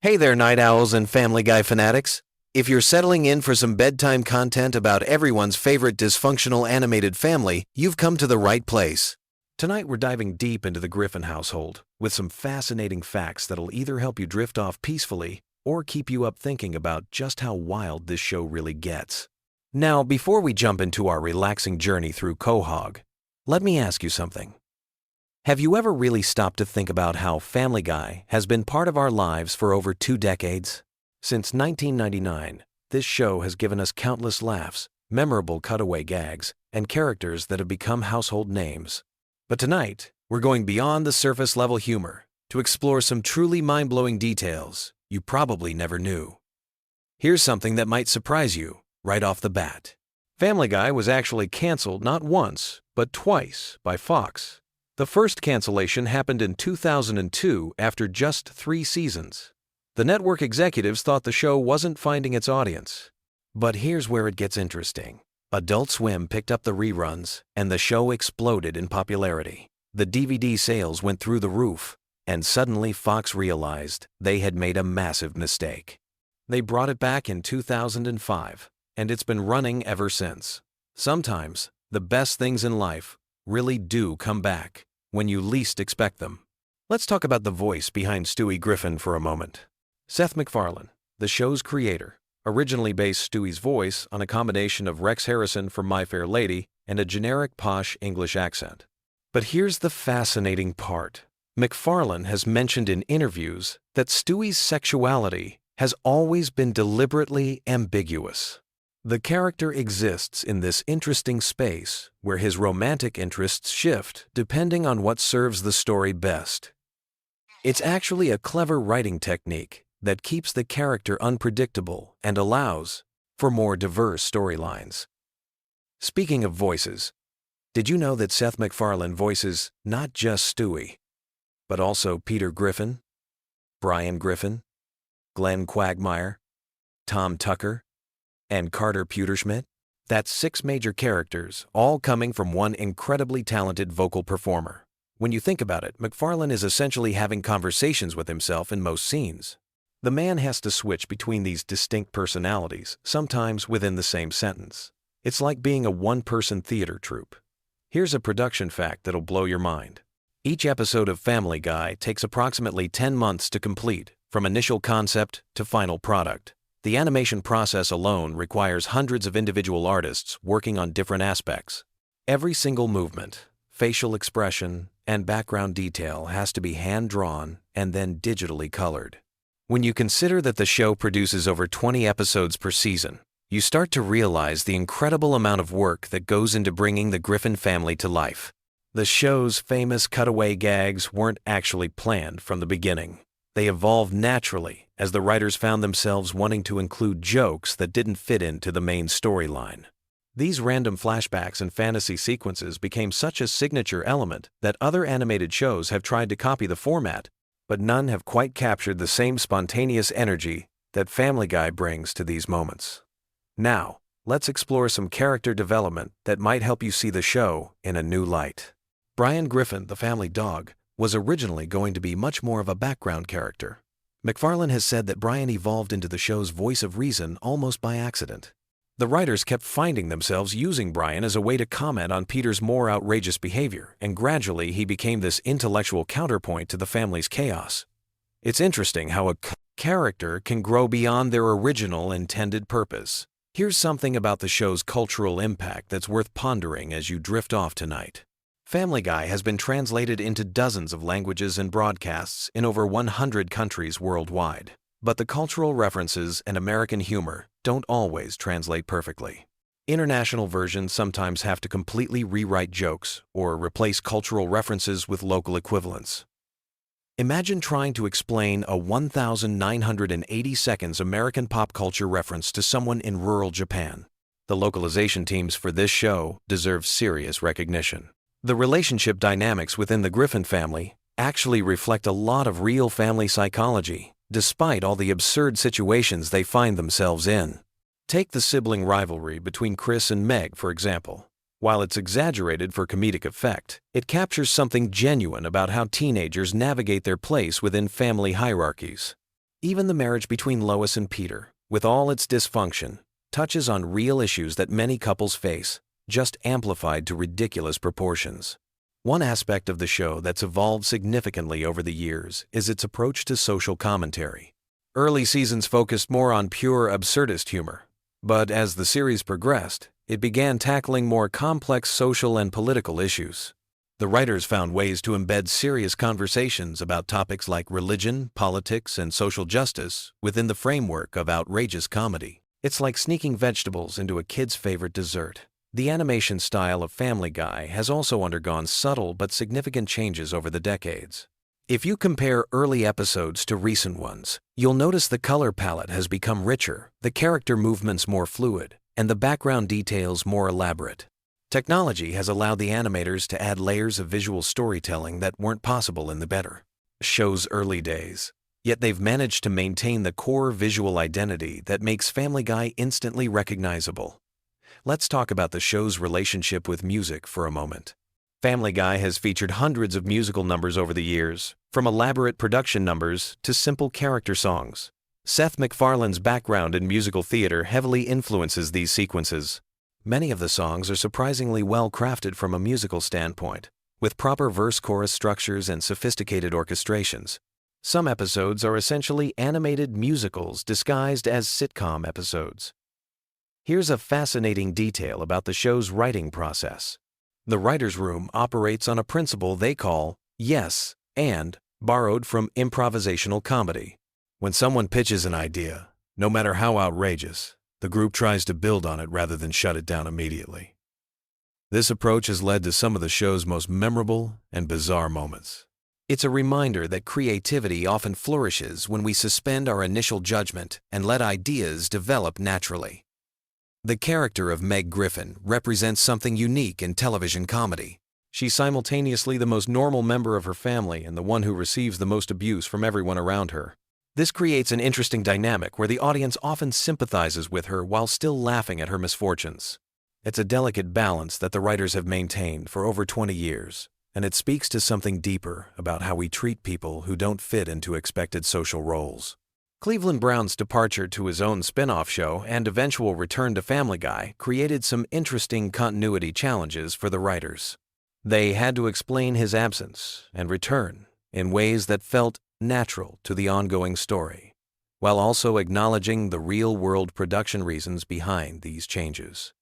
Hey there, night owls and Family Guy fanatics. If you're settling in for some bedtime content about everyone's favorite dysfunctional animated family, you've come to the right place. Tonight we're diving deep into the Griffin household with some fascinating facts that'll either help you drift off peacefully or keep you up thinking about just how wild this show really gets. Now, before we jump into our relaxing journey through Quahog, let me ask you something. Have you ever really stopped to think about how Family Guy has been part of our lives for over 2 decades? Since 1999, this show has given us countless laughs, memorable cutaway gags, and characters that have become household names. But tonight, we're going beyond the surface-level humor to explore some truly mind-blowing details you probably never knew. Here's something that might surprise you right off the bat. Family Guy was actually canceled not once, but twice by Fox. The first cancellation happened in 2002 after just 3 seasons. The network executives thought the show wasn't finding its audience. But here's where it gets interesting. Adult Swim picked up the reruns, and the show exploded in popularity. The DVD sales went through the roof, and suddenly Fox realized they had made a massive mistake. They brought it back in 2005, and it's been running ever since. Sometimes, the best things in life really do come back when you least expect them. Let's talk about the voice behind Stewie Griffin for a moment. Seth MacFarlane, the show's creator, originally based Stewie's voice on a combination of Rex Harrison from My Fair Lady and a generic posh English accent. But here's the fascinating part. MacFarlane has mentioned in interviews that Stewie's sexuality has always been deliberately ambiguous. The character exists in this interesting space where his romantic interests shift depending on what serves the story best. It's actually a clever writing technique that keeps the character unpredictable and allows for more diverse storylines. Speaking of voices, did you know that Seth MacFarlane voices not just Stewie, but also Peter Griffin, Brian Griffin, Glenn Quagmire, Tom Tucker, and Carter Pewterschmidt? That's 6 major characters, all coming from one incredibly talented vocal performer. When you think about it, MacFarlane is essentially having conversations with himself in most scenes. The man has to switch between these distinct personalities, sometimes within the same sentence. It's like being a one-person theater troupe. Here's a production fact that'll blow your mind. Each episode of Family Guy takes approximately 10 months to complete, from initial concept to final product. The animation process alone requires hundreds of individual artists working on different aspects. Every single movement, facial expression, and background detail has to be hand-drawn and then digitally colored. When you consider that the show produces over 20 episodes per season, you start to realize the incredible amount of work that goes into bringing the Griffin family to life. The show's famous cutaway gags weren't actually planned from the beginning. They evolved naturally as the writers found themselves wanting to include jokes that didn't fit into the main storyline. These random flashbacks and fantasy sequences became such a signature element that other animated shows have tried to copy the format, but none have quite captured the same spontaneous energy that Family Guy brings to these moments. Now, let's explore some character development that might help you see the show in a new light. Brian Griffin, the family dog, was originally going to be much more of a background character. MacFarlane has said that Brian evolved into the show's voice of reason almost by accident. The writers kept finding themselves using Brian as a way to comment on Peter's more outrageous behavior, and gradually he became this intellectual counterpoint to the family's chaos. It's interesting how a character can grow beyond their original intended purpose. Here's something about the show's cultural impact that's worth pondering as you drift off tonight. Family Guy has been translated into dozens of languages and broadcasts in over 100 countries worldwide. But the cultural references and American humor don't always translate perfectly. International versions sometimes have to completely rewrite jokes or replace cultural references with local equivalents. Imagine trying to explain a 1,980 seconds American pop culture reference to someone in rural Japan. The localization teams for this show deserve serious recognition. The relationship dynamics within the Griffin family actually reflect a lot of real family psychology, despite all the absurd situations they find themselves in. Take the sibling rivalry between Chris and Meg, for example. While it's exaggerated for comedic effect, it captures something genuine about how teenagers navigate their place within family hierarchies. Even the marriage between Lois and Peter, with all its dysfunction, touches on real issues that many couples face, just amplified to ridiculous proportions. One aspect of the show that's evolved significantly over the years is its approach to social commentary. Early seasons focused more on pure absurdist humor, but as the series progressed, it began tackling more complex social and political issues. The writers found ways to embed serious conversations about topics like religion, politics, and social justice within the framework of outrageous comedy. It's like sneaking vegetables into a kid's favorite dessert. The animation style of Family Guy has also undergone subtle but significant changes over the decades. If you compare early episodes to recent ones, you'll notice the color palette has become richer, the character movements more fluid, and the background details more elaborate. Technology has allowed the animators to add layers of visual storytelling that weren't possible in the better show's early days. Yet they've managed to maintain the core visual identity that makes Family Guy instantly recognizable. Let's talk about the show's relationship with music for a moment. Family Guy has featured hundreds of musical numbers over the years, from elaborate production numbers to simple character songs. Seth MacFarlane's background in musical theater heavily influences these sequences. Many of the songs are surprisingly well crafted from a musical standpoint, with proper verse-chorus structures and sophisticated orchestrations. Some episodes are essentially animated musicals disguised as sitcom episodes. Here's a fascinating detail about the show's writing process. The writer's room operates on a principle they call yes and, borrowed from improvisational comedy. When someone pitches an idea, no matter how outrageous, the group tries to build on it rather than shut it down immediately. This approach has led to some of the show's most memorable and bizarre moments. It's a reminder that creativity often flourishes when we suspend our initial judgment and let ideas develop naturally. The character of Meg Griffin represents something unique in television comedy. She's simultaneously the most normal member of her family and the one who receives the most abuse from everyone around her. This creates an interesting dynamic where the audience often sympathizes with her while still laughing at her misfortunes. It's a delicate balance that the writers have maintained for over 20 years, and it speaks to something deeper about how we treat people who don't fit into expected social roles. Cleveland Brown's departure to his own spin-off show and eventual return to Family Guy created some interesting continuity challenges for the writers. They had to explain his absence and return in ways that felt natural to the ongoing story, while also acknowledging the real-world production reasons behind these changes.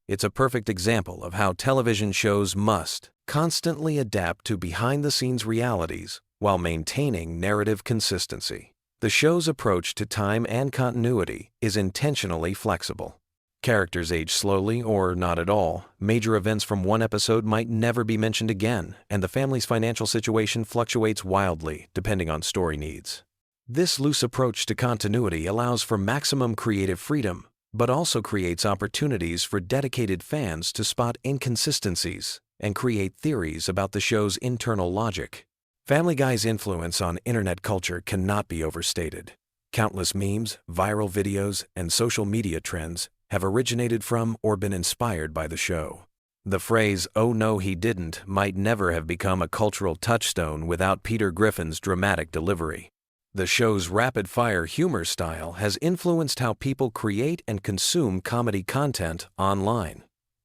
It's a perfect example of how television shows must constantly adapt to behind-the-scenes realities while maintaining narrative consistency. The show's approach to time and continuity is intentionally flexible. Characters age slowly or not at all, major events from one episode might never be mentioned again, and the family's financial situation fluctuates wildly depending on story needs. This loose approach to continuity allows for maximum creative freedom, but also creates opportunities for dedicated fans to spot inconsistencies and create theories about the show's internal logic. Family Guy's influence on internet culture cannot be overstated. Countless memes, viral videos, and social media trends have originated from or been inspired by the show. The phrase, "oh no he didn't," might never have become a cultural touchstone without Peter Griffin's dramatic delivery. The show's rapid-fire humor style has influenced how people create and consume comedy content online.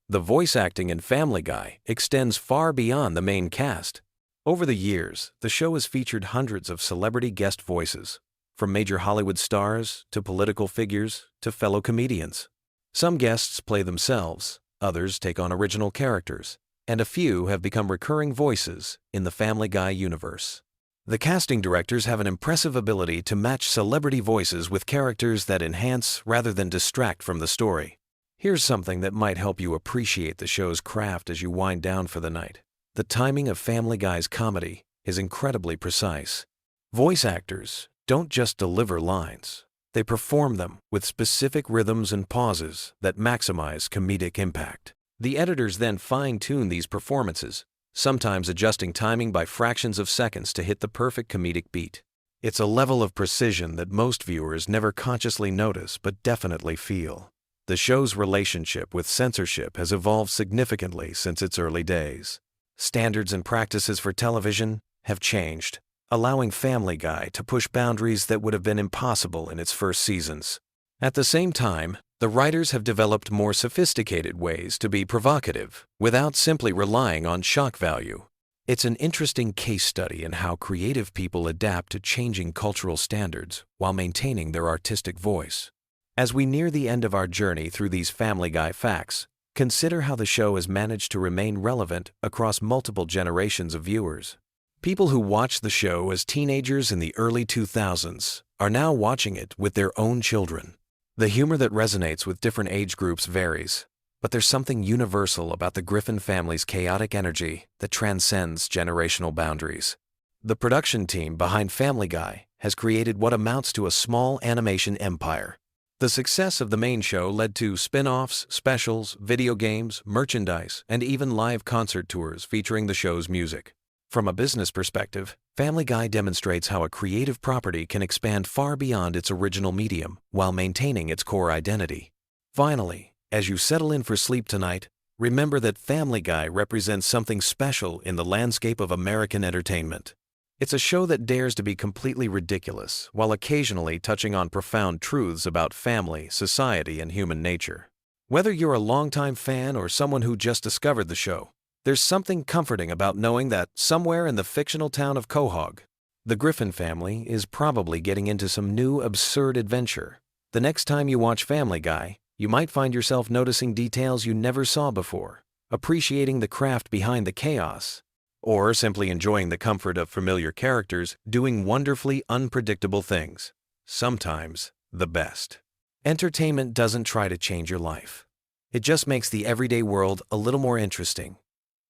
The voice acting in Family Guy extends far beyond the main cast. Over the years, the show has featured hundreds of celebrity guest voices, from major Hollywood stars to political figures to fellow comedians. Some guests play themselves, others take on original characters, and a few have become recurring voices in the Family Guy universe. The casting directors have an impressive ability to match celebrity voices with characters that enhance rather than distract from the story. Here's something that might help you appreciate the show's craft as you wind down for the night. The timing of Family Guy's comedy is incredibly precise. Voice actors don't just deliver lines. They perform them with specific rhythms and pauses that maximize comedic impact. The editors then fine-tune these performances, sometimes adjusting timing by fractions of seconds to hit the perfect comedic beat. It's a level of precision that most viewers never consciously notice but definitely feel. The show's relationship with censorship has evolved significantly since its early days. Standards and practices for television have changed, allowing Family Guy to push boundaries that would have been impossible in its first seasons. At the same time, the writers have developed more sophisticated ways to be provocative without simply relying on shock value. It's an interesting case study in how creative people adapt to changing cultural standards while maintaining their artistic voice. As we near the end of our journey through these Family Guy facts, consider how the show has managed to remain relevant across multiple generations of viewers. People who watched the show as teenagers in the early 2000s are now watching it with their own children. The humor that resonates with different age groups varies, but there's something universal about the Griffin family's chaotic energy that transcends generational boundaries. The production team behind Family Guy has created what amounts to a small animation empire. The success of the main show led to spin-offs, specials, video games, merchandise, and even live concert tours featuring the show's music. From a business perspective, Family Guy demonstrates how a creative property can expand far beyond its original medium while maintaining its core identity. Finally, as you settle in for sleep tonight, remember that Family Guy represents something special in the landscape of American entertainment. It's a show that dares to be completely ridiculous while occasionally touching on profound truths about family, society, and human nature. Whether you're a longtime fan or someone who just discovered the show, there's something comforting about knowing that somewhere in the fictional town of Quahog, the Griffin family is probably getting into some new absurd adventure. The next time you watch Family Guy, you might find yourself noticing details you never saw before, appreciating the craft behind the chaos, or simply enjoying the comfort of familiar characters doing wonderfully unpredictable things. Sometimes the best. Entertainment doesn't try to change your life. It just makes the everyday world a little more interesting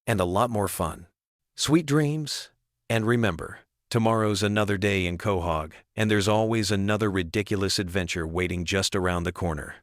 and a lot more fun. Sweet dreams, and remember, tomorrow's another day in Quahog, and there's always another ridiculous adventure waiting just around the corner.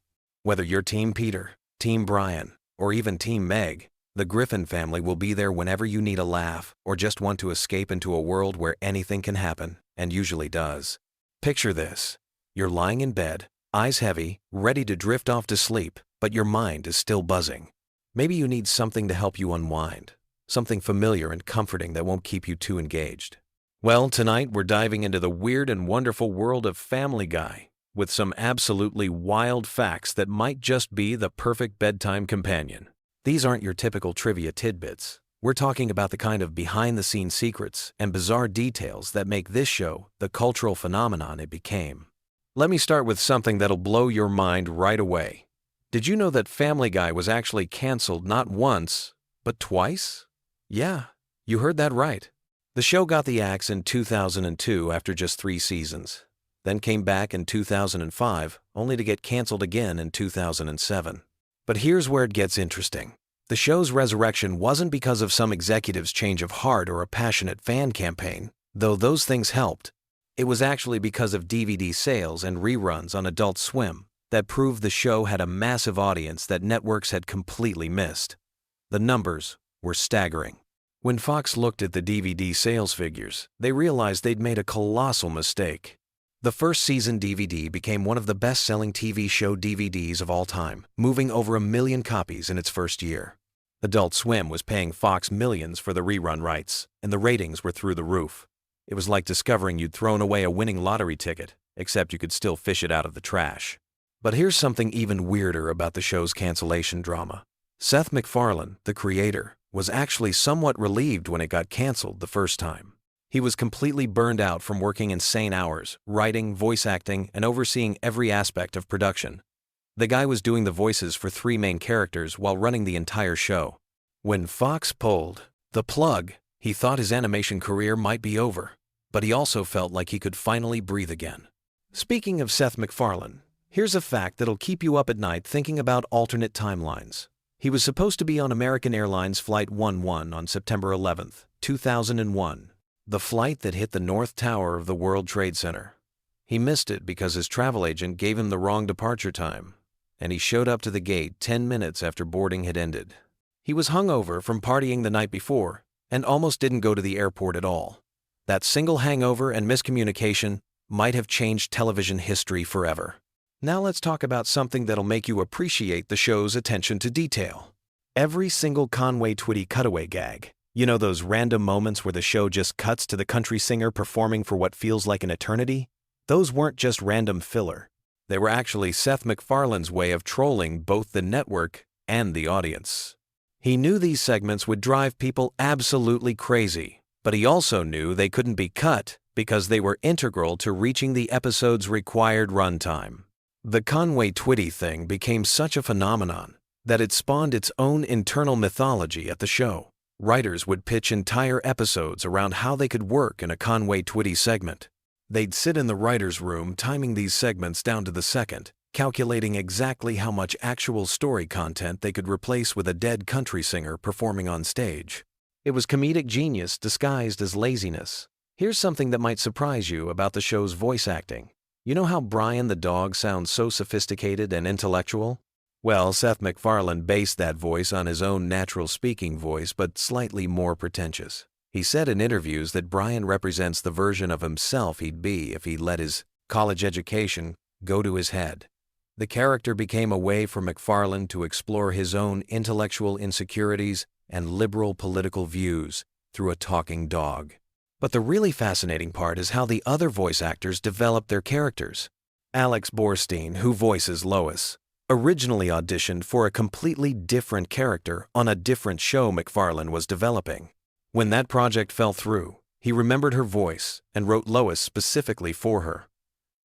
Whether you're Team Peter, Team Brian, or even Team Meg, the Griffin family will be there whenever you need a laugh or just want to escape into a world where anything can happen, and usually does. Picture this. You're lying in bed, eyes heavy, ready to drift off to sleep, but your mind is still buzzing. Maybe you need something to help you unwind, something familiar and comforting that won't keep you too engaged. Well, tonight we're diving into the weird and wonderful world of Family Guy with some absolutely wild facts that might just be the perfect bedtime companion. These aren't your typical trivia tidbits. We're talking about the kind of behind-the-scenes secrets and bizarre details that make this show the cultural phenomenon it became. Let me start with something that'll blow your mind right away. Did you know that Family Guy was actually canceled not once, but twice? Yeah, you heard that right. The show got the axe in 2002 after just 3 seasons, then came back in 2005, only to get canceled again in 2007. But here's where it gets interesting. The show's resurrection wasn't because of some executive's change of heart or a passionate fan campaign, though those things helped. It was actually because of DVD sales and reruns on Adult Swim that proved the show had a massive audience that networks had completely missed. The numbers were staggering. When Fox looked at the DVD sales figures, they realized they'd made a colossal mistake. The first season DVD became one of the best-selling TV show DVDs of all time, moving over 1 million copies in its first year. Adult Swim was paying Fox millions for the rerun rights, and the ratings were through the roof. It was like discovering you'd thrown away a winning lottery ticket, except you could still fish it out of the trash. But here's something even weirder about the show's cancellation drama. Seth MacFarlane, the creator, was actually somewhat relieved when it got canceled the first time. He was completely burned out from working insane hours, writing, voice acting, and overseeing every aspect of production. The guy was doing the voices for 3 main characters while running the entire show. When Fox pulled the plug, he thought his animation career might be over, but he also felt like he could finally breathe again. Speaking of Seth MacFarlane, here's a fact that'll keep you up at night thinking about alternate timelines. He was supposed to be on American Airlines Flight 11 on September 11th, 2001, the flight that hit the North Tower of the World Trade Center. He missed it because his travel agent gave him the wrong departure time, and he showed up to the gate 10 minutes after boarding had ended. He was hungover from partying the night before and almost didn't go to the airport at all. That single hangover and miscommunication might have changed television history forever. Now let's talk about something that'll make you appreciate the show's attention to detail. Every single Conway Twitty cutaway gag, You know those random moments where the show just cuts to the country singer performing for what feels like an eternity? Those weren't just random filler. They were actually Seth MacFarlane's way of trolling both the network and the audience. He knew these segments would drive people absolutely crazy, but he also knew they couldn't be cut because they were integral to reaching the episode's required runtime. The Conway Twitty thing became such a phenomenon that it spawned its own internal mythology at the show. Writers would pitch entire episodes around how they could work in a Conway Twitty segment. They'd sit in the writer's room timing these segments down to the second, calculating exactly how much actual story content they could replace with a dead country singer performing on stage. It was comedic genius disguised as laziness. Here's something that might surprise you about the show's voice acting. You know how Brian the dog sounds so sophisticated and intellectual? Well, Seth MacFarlane based that voice on his own natural speaking voice, but slightly more pretentious. He said in interviews that Brian represents the version of himself he'd be if he let his college education go to his head. The character became a way for MacFarlane to explore his own intellectual insecurities and liberal political views through a talking dog. But the really fascinating part is how the other voice actors developed their characters. Alex Borstein, who voices Lois, originally auditioned for a completely different character on a different show MacFarlane was developing. When that project fell through, he remembered her voice and wrote Lois specifically for her.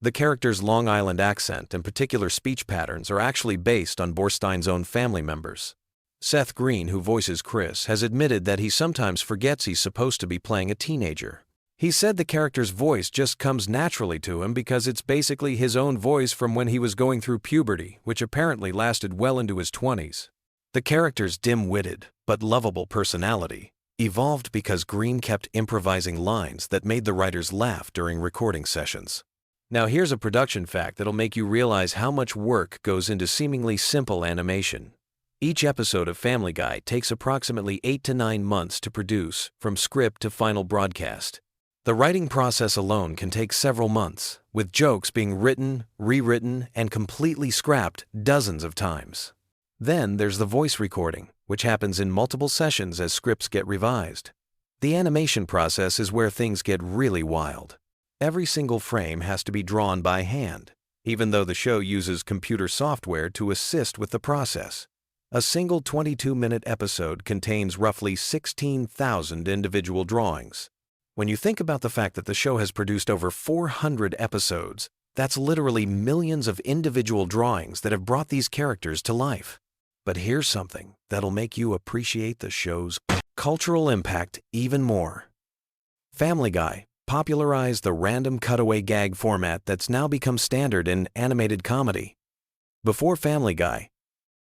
The character's Long Island accent and particular speech patterns are actually based on Borstein's own family members. Seth Green, who voices Chris, has admitted that he sometimes forgets he's supposed to be playing a teenager. He said the character's voice just comes naturally to him because it's basically his own voice from when he was going through puberty, which apparently lasted well into his 20s. The character's dim-witted but lovable personality evolved because Green kept improvising lines that made the writers laugh during recording sessions. Now here's a production fact that'll make you realize how much work goes into seemingly simple animation. Each episode of Family Guy takes approximately 8 to 9 months to produce, from script to final broadcast. The writing process alone can take several months, with jokes being written, rewritten, and completely scrapped dozens of times. Then there's the voice recording, which happens in multiple sessions as scripts get revised. The animation process is where things get really wild. Every single frame has to be drawn by hand, even though the show uses computer software to assist with the process. A single 22-minute episode contains roughly 16,000 individual drawings. When you think about the fact that the show has produced over 400 episodes, that's literally millions of individual drawings that have brought these characters to life. But here's something that'll make you appreciate the show's cultural impact even more. Family Guy popularized the random cutaway gag format that's now become standard in animated comedy. Before Family Guy,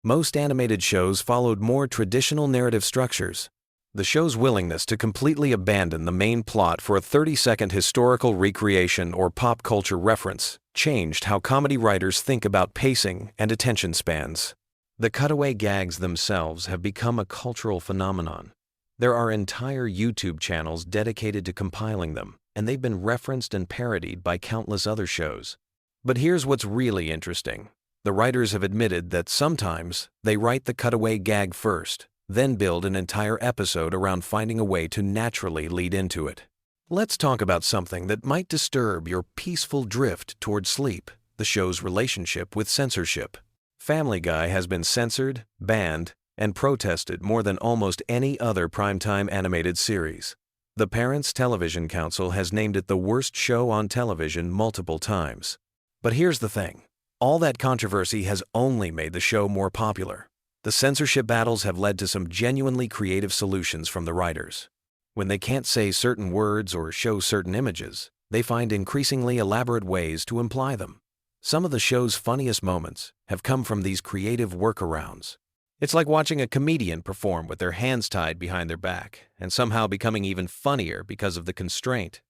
most animated shows followed more traditional narrative structures. The show's willingness to completely abandon the main plot for a 30-second historical recreation or pop culture reference changed how comedy writers think about pacing and attention spans. The cutaway gags themselves have become a cultural phenomenon. There are entire YouTube channels dedicated to compiling them, and they've been referenced and parodied by countless other shows. But here's what's really interesting. The writers have admitted that sometimes they write the cutaway gag first, then build an entire episode around finding a way to naturally lead into it. Let's talk about something that might disturb your peaceful drift toward sleep, the show's relationship with censorship. Family Guy has been censored, banned, and protested more than almost any other primetime animated series. The Parents Television Council has named it the worst show on television multiple times. But here's the thing. All that controversy has only made the show more popular. The censorship battles have led to some genuinely creative solutions from the writers. When they can't say certain words or show certain images, they find increasingly elaborate ways to imply them. Some of the show's funniest moments have come from these creative workarounds. It's like watching a comedian perform with their hands tied behind their back, and somehow becoming even funnier because of the constraint.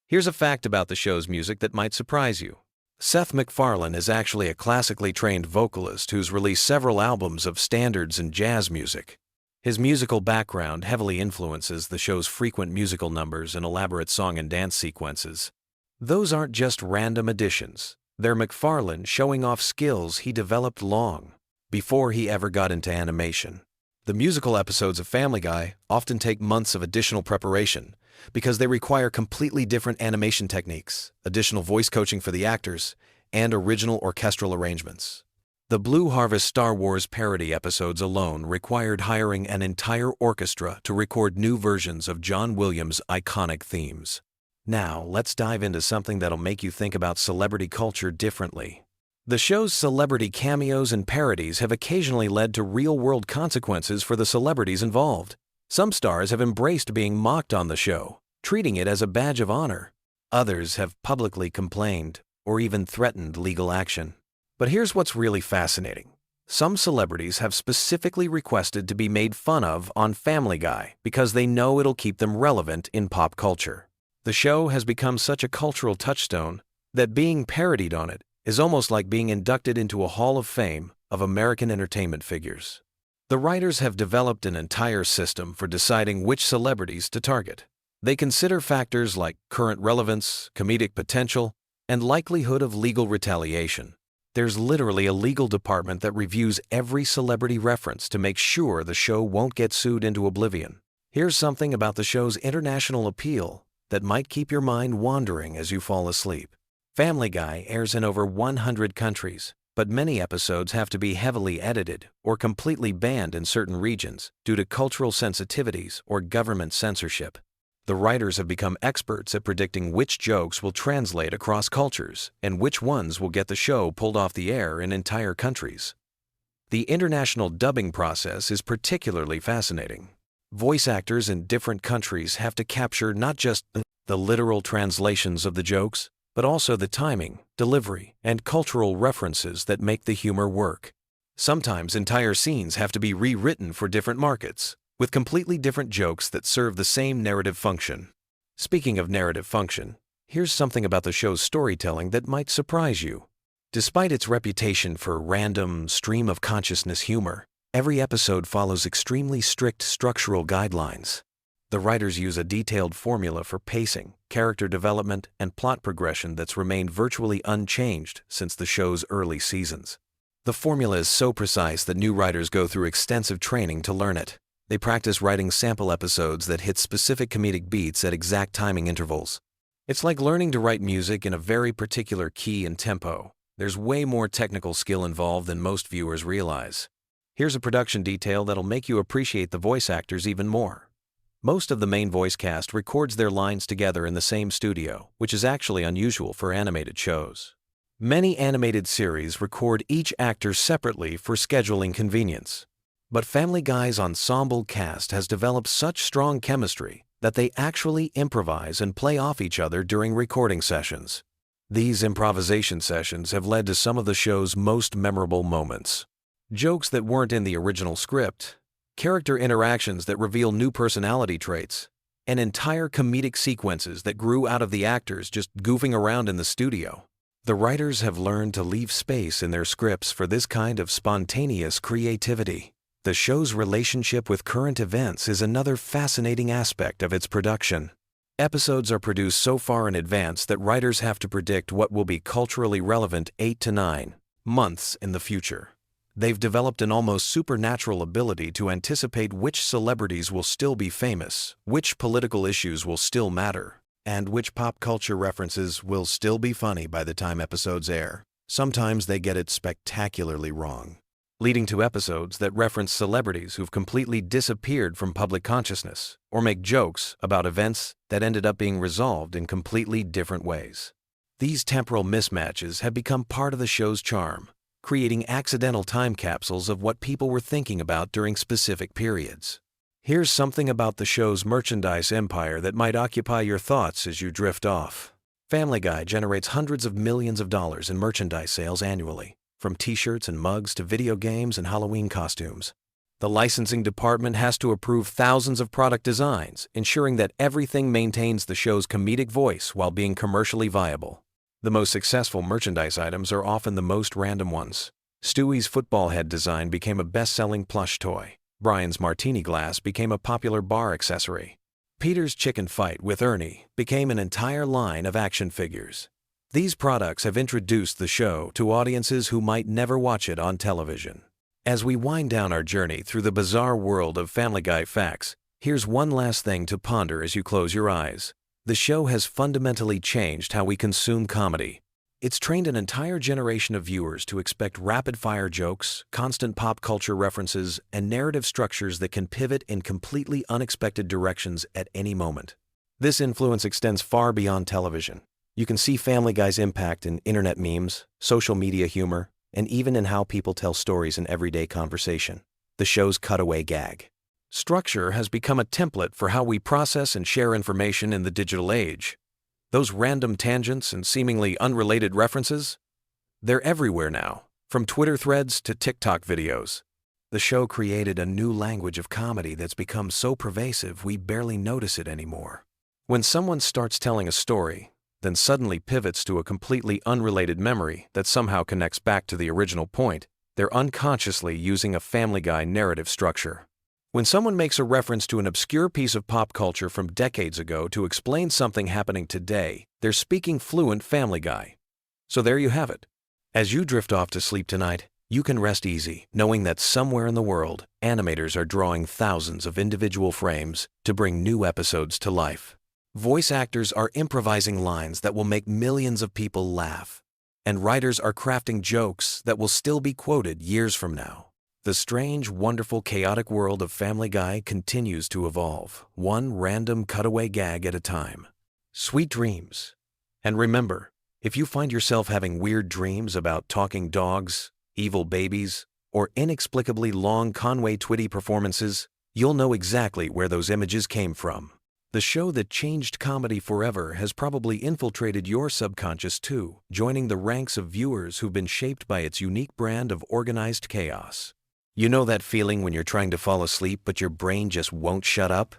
Here's a fact about the show's music that might surprise you. Seth MacFarlane is actually a classically trained vocalist who's released several albums of standards and jazz music. His musical background heavily influences the show's frequent musical numbers and elaborate song and dance sequences. Those aren't just random additions. They're MacFarlane showing off skills he developed long before he ever got into animation. The musical episodes of Family Guy often take months of additional preparation because they require completely different animation techniques, additional voice coaching for the actors, and original orchestral arrangements. The Blue Harvest Star Wars parody episodes alone required hiring an entire orchestra to record new versions of John Williams' iconic themes. Now, let's dive into something that'll make you think about celebrity culture differently. The show's celebrity cameos and parodies have occasionally led to real-world consequences for the celebrities involved. Some stars have embraced being mocked on the show, treating it as a badge of honor. Others have publicly complained or even threatened legal action. But here's what's really fascinating. Some celebrities have specifically requested to be made fun of on Family Guy because they know it'll keep them relevant in pop culture. The show has become such a cultural touchstone that being parodied on it is almost like being inducted into a Hall of Fame of American entertainment figures. The writers have developed an entire system for deciding which celebrities to target. They consider factors like current relevance, comedic potential, and likelihood of legal retaliation. There's literally a legal department that reviews every celebrity reference to make sure the show won't get sued into oblivion. Here's something about the show's international appeal that might keep your mind wandering as you fall asleep. Family Guy airs in over 100 countries, but many episodes have to be heavily edited or completely banned in certain regions due to cultural sensitivities or government censorship. The writers have become experts at predicting which jokes will translate across cultures and which ones will get the show pulled off the air in entire countries. The international dubbing process is particularly fascinating. Voice actors in different countries have to capture not just the literal translations of the jokes, but also the timing, delivery, and cultural references that make the humor work. Sometimes entire scenes have to be rewritten for different markets, with completely different jokes that serve the same narrative function. Speaking of narrative function, here's something about the show's storytelling that might surprise you. Despite its reputation for random, stream-of-consciousness humor, every episode follows extremely strict structural guidelines. The writers use a detailed formula for pacing, character development, and plot progression that's remained virtually unchanged since the show's early seasons. The formula is so precise that new writers go through extensive training to learn it. They practice writing sample episodes that hit specific comedic beats at exact timing intervals. It's like learning to write music in a very particular key and tempo. There's way more technical skill involved than most viewers realize. Here's a production detail that'll make you appreciate the voice actors even more. Most of the main voice cast records their lines together in the same studio, which is actually unusual for animated shows. Many animated series record each actor separately for scheduling convenience. But Family Guy's ensemble cast has developed such strong chemistry that they actually improvise and play off each other during recording sessions. These improvisation sessions have led to some of the show's most memorable moments. Jokes that weren't in the original script, character interactions that reveal new personality traits, and entire comedic sequences that grew out of the actors just goofing around in the studio. The writers have learned to leave space in their scripts for this kind of spontaneous creativity. The show's relationship with current events is another fascinating aspect of its production. Episodes are produced so far in advance that writers have to predict what will be culturally relevant 8 to 9 months in the future. They've developed an almost supernatural ability to anticipate which celebrities will still be famous, which political issues will still matter, and which pop culture references will still be funny by the time episodes air. Sometimes they get it spectacularly wrong, leading to episodes that reference celebrities who've completely disappeared from public consciousness, or make jokes about events that ended up being resolved in completely different ways. These temporal mismatches have become part of the show's charm, creating accidental time capsules of what people were thinking about during specific periods. Here's something about the show's merchandise empire that might occupy your thoughts as you drift off. Family Guy generates hundreds of millions of dollars in merchandise sales annually, from t-shirts and mugs to video games and Halloween costumes. The licensing department has to approve thousands of product designs, ensuring that everything maintains the show's comedic voice while being commercially viable. The most successful merchandise items are often the most random ones. Stewie's football head design became a best-selling plush toy. Brian's martini glass became a popular bar accessory. Peter's chicken fight with Ernie became an entire line of action figures. These products have introduced the show to audiences who might never watch it on television. As we wind down our journey through the bizarre world of Family Guy facts, here's one last thing to ponder as you close your eyes. The show has fundamentally changed how we consume comedy. It's trained an entire generation of viewers to expect rapid-fire jokes, constant pop culture references, and narrative structures that can pivot in completely unexpected directions at any moment. This influence extends far beyond television. You can see Family Guy's impact in internet memes, social media humor, and even in how people tell stories in everyday conversation. The show's cutaway gag structure has become a template for how we process and share information in the digital age. Those random tangents and seemingly unrelated references, they're everywhere now, from Twitter threads to TikTok videos. The show created a new language of comedy that's become so pervasive we barely notice it anymore. When someone starts telling a story, then suddenly pivots to a completely unrelated memory that somehow connects back to the original point, they're unconsciously using a Family Guy narrative structure. When someone makes a reference to an obscure piece of pop culture from decades ago to explain something happening today, they're speaking fluent Family Guy. So there you have it. As you drift off to sleep tonight, you can rest easy, knowing that somewhere in the world, animators are drawing thousands of individual frames to bring new episodes to life. Voice actors are improvising lines that will make millions of people laugh, and writers are crafting jokes that will still be quoted years from now. The strange, wonderful, chaotic world of Family Guy continues to evolve, one random cutaway gag at a time. Sweet dreams. And remember, if you find yourself having weird dreams about talking dogs, evil babies, or inexplicably long Conway Twitty performances, you'll know exactly where those images came from. The show that changed comedy forever has probably infiltrated your subconscious too, joining the ranks of viewers who've been shaped by its unique brand of organized chaos. You know that feeling when you're trying to fall asleep but your brain just won't shut up?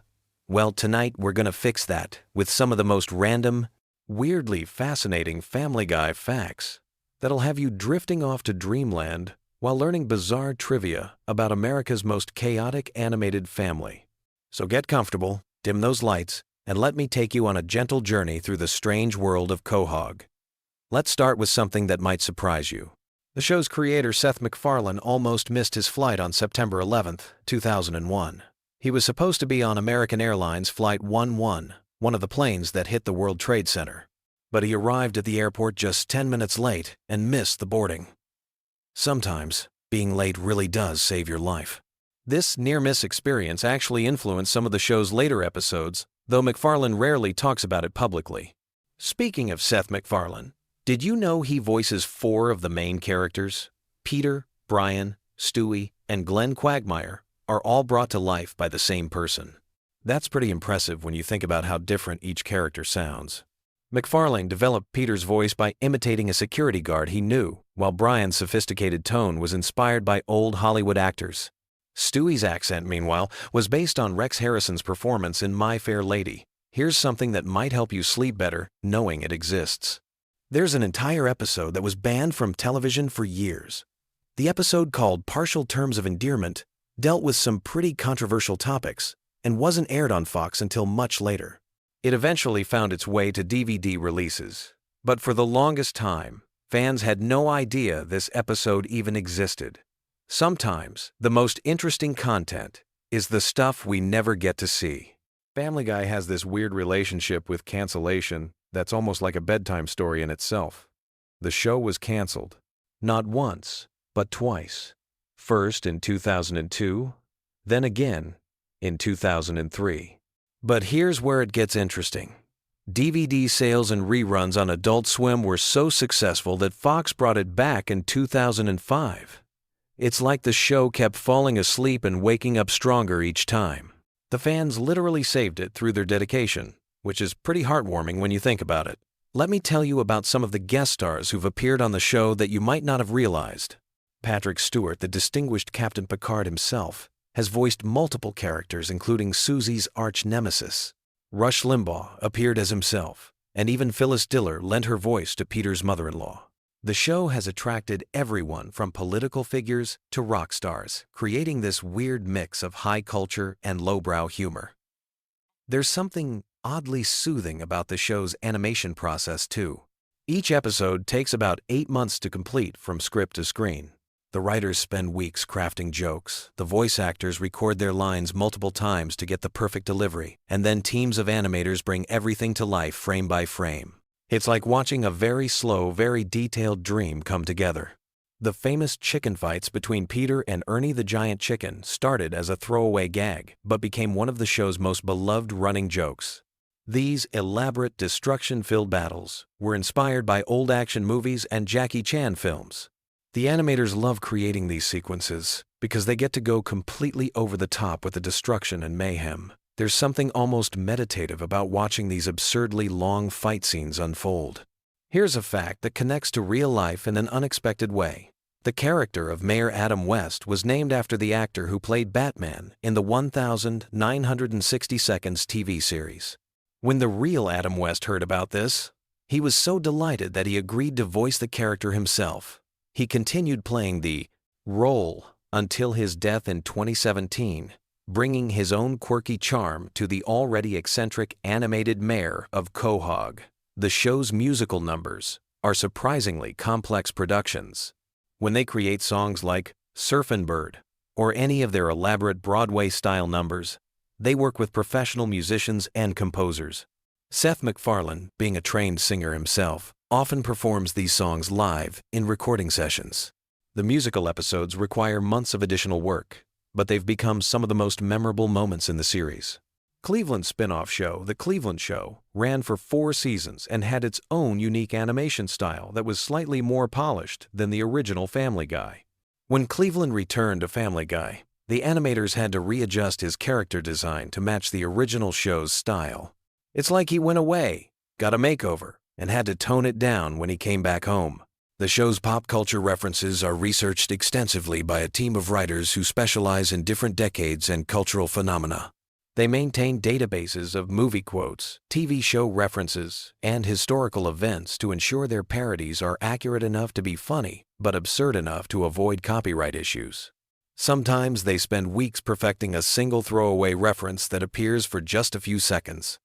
Well, tonight we're gonna fix that with some of the most random, weirdly fascinating Family Guy facts that'll have you drifting off to dreamland while learning bizarre trivia about America's most chaotic animated family. So get comfortable, dim those lights, and let me take you on a gentle journey through the strange world of Quahog. Let's start with something that might surprise you. The show's creator Seth MacFarlane almost missed his flight on September 11, 2001. He was supposed to be on American Airlines Flight 11, one of the planes that hit the World Trade Center. But he arrived at the airport just 10 minutes late and missed the boarding. Sometimes, being late really does save your life. This near-miss experience actually influenced some of the show's later episodes, though MacFarlane rarely talks about it publicly. Speaking of Seth MacFarlane, did you know he voices 4 of the main characters? Peter, Brian, Stewie, and Glenn Quagmire are all brought to life by the same person. That's pretty impressive when you think about how different each character sounds. MacFarlane developed Peter's voice by imitating a security guard he knew, while Brian's sophisticated tone was inspired by old Hollywood actors. Stewie's accent, meanwhile, was based on Rex Harrison's performance in My Fair Lady. Here's something that might help you sleep better, knowing it exists. There's an entire episode that was banned from television for years. The episode, called Partial Terms of Endearment, dealt with some pretty controversial topics and wasn't aired on Fox until much later. It eventually found its way to DVD releases, but for the longest time, fans had no idea this episode even existed. Sometimes, the most interesting content is the stuff we never get to see. Family Guy has this weird relationship with cancellation that's almost like a bedtime story in itself. The show was canceled, not once, but twice. First in 2002, then again in 2003. But here's where it gets interesting. DVD sales and reruns on Adult Swim were so successful that Fox brought it back in 2005. It's like the show kept falling asleep and waking up stronger each time. The fans literally saved it through their dedication, which is pretty heartwarming when you think about it. Let me tell you about some of the guest stars who've appeared on the show that you might not have realized. Patrick Stewart, the distinguished Captain Picard himself, has voiced multiple characters including Susie's arch-nemesis. Rush Limbaugh appeared as himself, and even Phyllis Diller lent her voice to Peter's mother-in-law. The show has attracted everyone from political figures to rock stars, creating this weird mix of high culture and lowbrow humor. There's something oddly soothing about the show's animation process too. Each episode takes about 8 months to complete from script to screen. The writers spend weeks crafting jokes, the voice actors record their lines multiple times to get the perfect delivery, and then teams of animators bring everything to life frame by frame. It's like watching a very slow, very detailed dream come together. The famous chicken fights between Peter and Ernie the Giant Chicken started as a throwaway gag, but became one of the show's most beloved running jokes. These elaborate, destruction-filled battles were inspired by old action movies and Jackie Chan films. The animators love creating these sequences because they get to go completely over the top with the destruction and mayhem. There's something almost meditative about watching these absurdly long fight scenes unfold. Here's a fact that connects to real life in an unexpected way. The character of Mayor Adam West was named after the actor who played Batman in the 1960 Seconds TV series. When the real Adam West heard about this, he was so delighted that he agreed to voice the character himself. He continued playing the role until his death in 2017, bringing his own quirky charm to the already eccentric animated mayor of Quahog. The show's musical numbers are surprisingly complex productions. When they create songs like Surfin' Bird or any of their elaborate Broadway-style numbers, they work with professional musicians and composers. Seth MacFarlane, being a trained singer himself, often performs these songs live in recording sessions. The musical episodes require months of additional work, but they've become some of the most memorable moments in the series. Cleveland's spin-off show, The Cleveland Show, ran for 4 seasons and had its own unique animation style that was slightly more polished than the original Family Guy. When Cleveland returned to Family Guy, the animators had to readjust his character design to match the original show's style. It's like he went away, got a makeover, and had to tone it down when he came back home. The show's pop culture references are researched extensively by a team of writers who specialize in different decades and cultural phenomena. They maintain databases of movie quotes, TV show references, and historical events to ensure their parodies are accurate enough to be funny, but absurd enough to avoid copyright issues. Sometimes they spend weeks perfecting a single throwaway reference that appears for just a few seconds.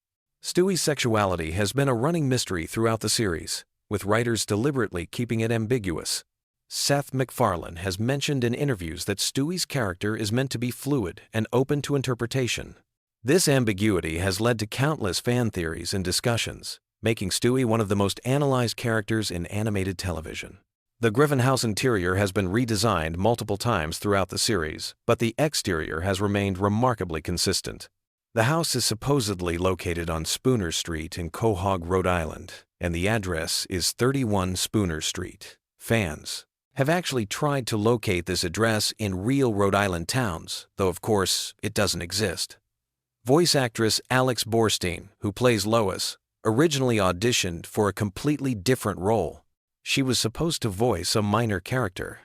Stewie's sexuality has been a running mystery throughout the series, with writers deliberately keeping it ambiguous. Seth MacFarlane has mentioned in interviews that Stewie's character is meant to be fluid and open to interpretation. This ambiguity has led to countless fan theories and discussions, making Stewie one of the most analyzed characters in animated television. The Griffin house interior has been redesigned multiple times throughout the series, but the exterior has remained remarkably consistent. The house is supposedly located on Spooner Street in Quahog, Rhode Island, and the address is 31 Spooner Street. Fans have actually tried to locate this address in real Rhode Island towns, though of course it doesn't exist. Voice actress Alex Borstein, who plays Lois, originally auditioned for a completely different role. She was supposed to voice a minor character,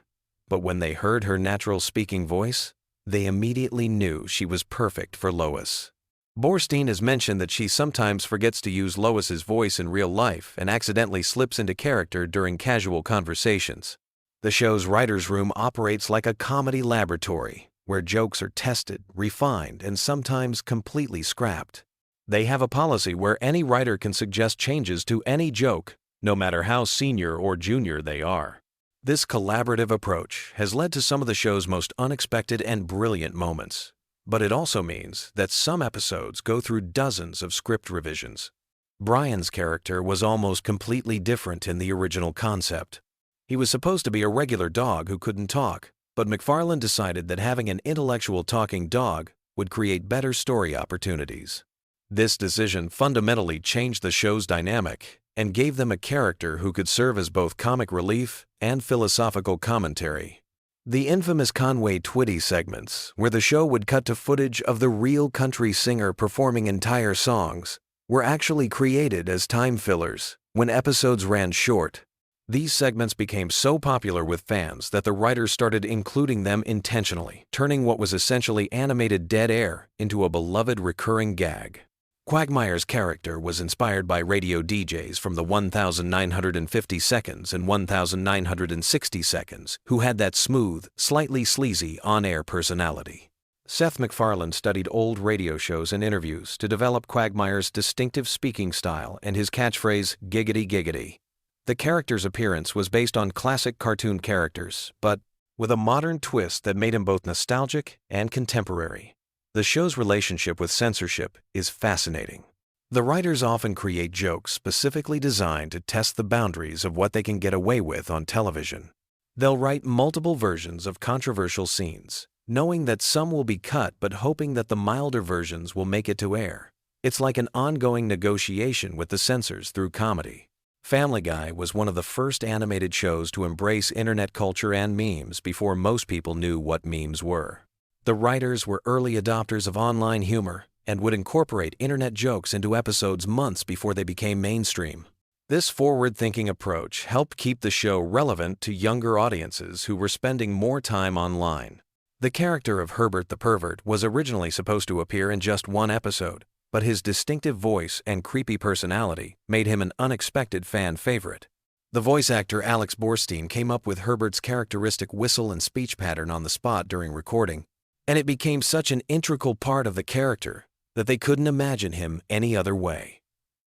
but when they heard her natural speaking voice, they immediately knew she was perfect for Lois. Borstein has mentioned that she sometimes forgets to use Lois's voice in real life and accidentally slips into character during casual conversations. The show's writer's room operates like a comedy laboratory, where jokes are tested, refined, and sometimes completely scrapped. They have a policy where any writer can suggest changes to any joke, no matter how senior or junior they are. This collaborative approach has led to some of the show's most unexpected and brilliant moments, but it also means that some episodes go through dozens of script revisions. Brian's character was almost completely different in the original concept. He was supposed to be a regular dog who couldn't talk, but MacFarlane decided that having an intellectual talking dog would create better story opportunities. This decision fundamentally changed the show's dynamic and gave them a character who could serve as both comic relief and philosophical commentary. The infamous Conway Twitty segments, where the show would cut to footage of the real country singer performing entire songs, were actually created as time fillers when episodes ran short. These segments became so popular with fans that the writers started including them intentionally, turning what was essentially animated dead air into a beloved recurring gag. Quagmire's character was inspired by radio DJs from the 1950 Seconds and 1960 Seconds who had that smooth, slightly sleazy on-air personality. Seth MacFarlane studied old radio shows and interviews to develop Quagmire's distinctive speaking style and his catchphrase, "giggity giggity." The character's appearance was based on classic cartoon characters, but with a modern twist that made him both nostalgic and contemporary. The show's relationship with censorship is fascinating. The writers often create jokes specifically designed to test the boundaries of what they can get away with on television. They'll write multiple versions of controversial scenes, knowing that some will be cut but hoping that the milder versions will make it to air. It's like an ongoing negotiation with the censors through comedy. Family Guy was one of the first animated shows to embrace internet culture and memes before most people knew what memes were. The writers were early adopters of online humor and would incorporate internet jokes into episodes months before they became mainstream. This forward-thinking approach helped keep the show relevant to younger audiences who were spending more time online. The character of Herbert the Pervert was originally supposed to appear in just one episode, but his distinctive voice and creepy personality made him an unexpected fan favorite. The voice actor Alex Borstein came up with Herbert's characteristic whistle and speech pattern on the spot during recording, and it became such an integral part of the character that they couldn't imagine him any other way.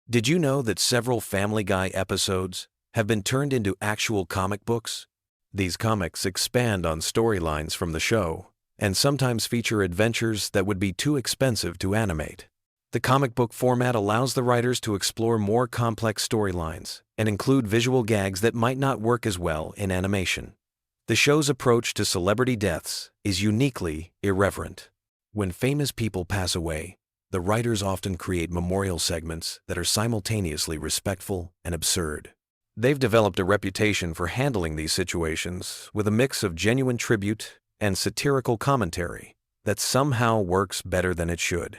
Did you know that several Family Guy episodes have been turned into actual comic books? These comics expand on storylines from the show and sometimes feature adventures that would be too expensive to animate. The comic book format allows the writers to explore more complex storylines and include visual gags that might not work as well in animation. The show's approach to celebrity deaths is uniquely irreverent. When famous people pass away, the writers often create memorial segments that are simultaneously respectful and absurd. They've developed a reputation for handling these situations with a mix of genuine tribute and satirical commentary that somehow works better than it should.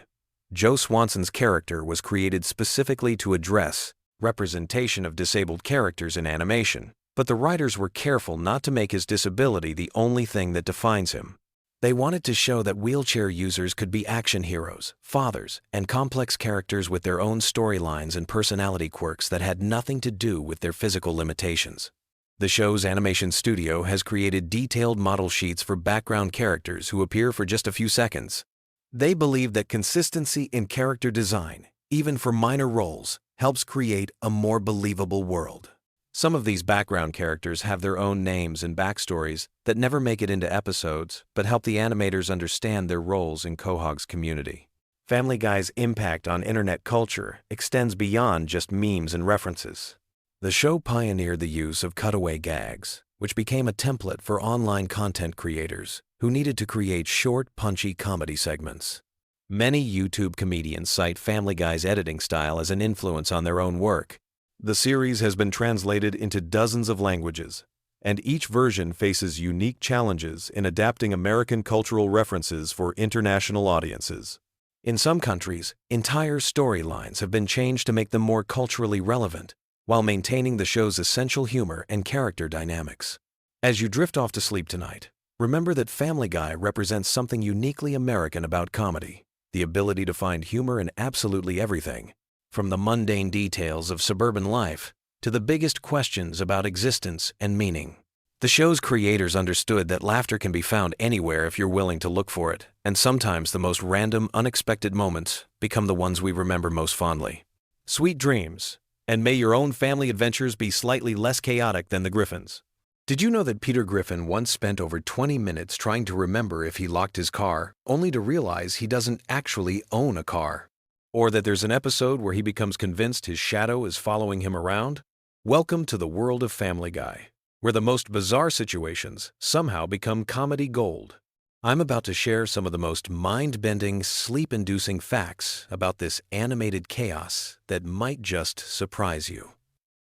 Joe Swanson's character was created specifically to address representation of disabled characters in animation, but the writers were careful not to make his disability the only thing that defines him. They wanted to show that wheelchair users could be action heroes, fathers, and complex characters with their own storylines and personality quirks that had nothing to do with their physical limitations. The show's animation studio has created detailed model sheets for background characters who appear for just a few seconds. They believe that consistency in character design, even for minor roles, helps create a more believable world. Some of these background characters have their own names and backstories that never make it into episodes, but help the animators understand their roles in Quahog's community. Family Guy's impact on internet culture extends beyond just memes and references. The show pioneered the use of cutaway gags, which became a template for online content creators who needed to create short, punchy comedy segments. Many YouTube comedians cite Family Guy's editing style as an influence on their own work. The series has been translated into dozens of languages, and each version faces unique challenges in adapting American cultural references for international audiences. In some countries, entire storylines have been changed to make them more culturally relevant, while maintaining the show's essential humor and character dynamics. As you drift off to sleep tonight, remember that Family Guy represents something uniquely American about comedy: the ability to find humor in absolutely everything, from the mundane details of suburban life to the biggest questions about existence and meaning. The show's creators understood that laughter can be found anywhere if you're willing to look for it, and sometimes the most random, unexpected moments become the ones we remember most fondly. Sweet dreams, and may your own family adventures be slightly less chaotic than the Griffins. Did you know that Peter Griffin once spent over 20 minutes trying to remember if he locked his car, only to realize he doesn't actually own a car? Or that there's an episode where he becomes convinced his shadow is following him around? Welcome to the world of Family Guy, where the most bizarre situations somehow become comedy gold. I'm about to share some of the most mind-bending, sleep-inducing facts about this animated chaos that might just surprise you.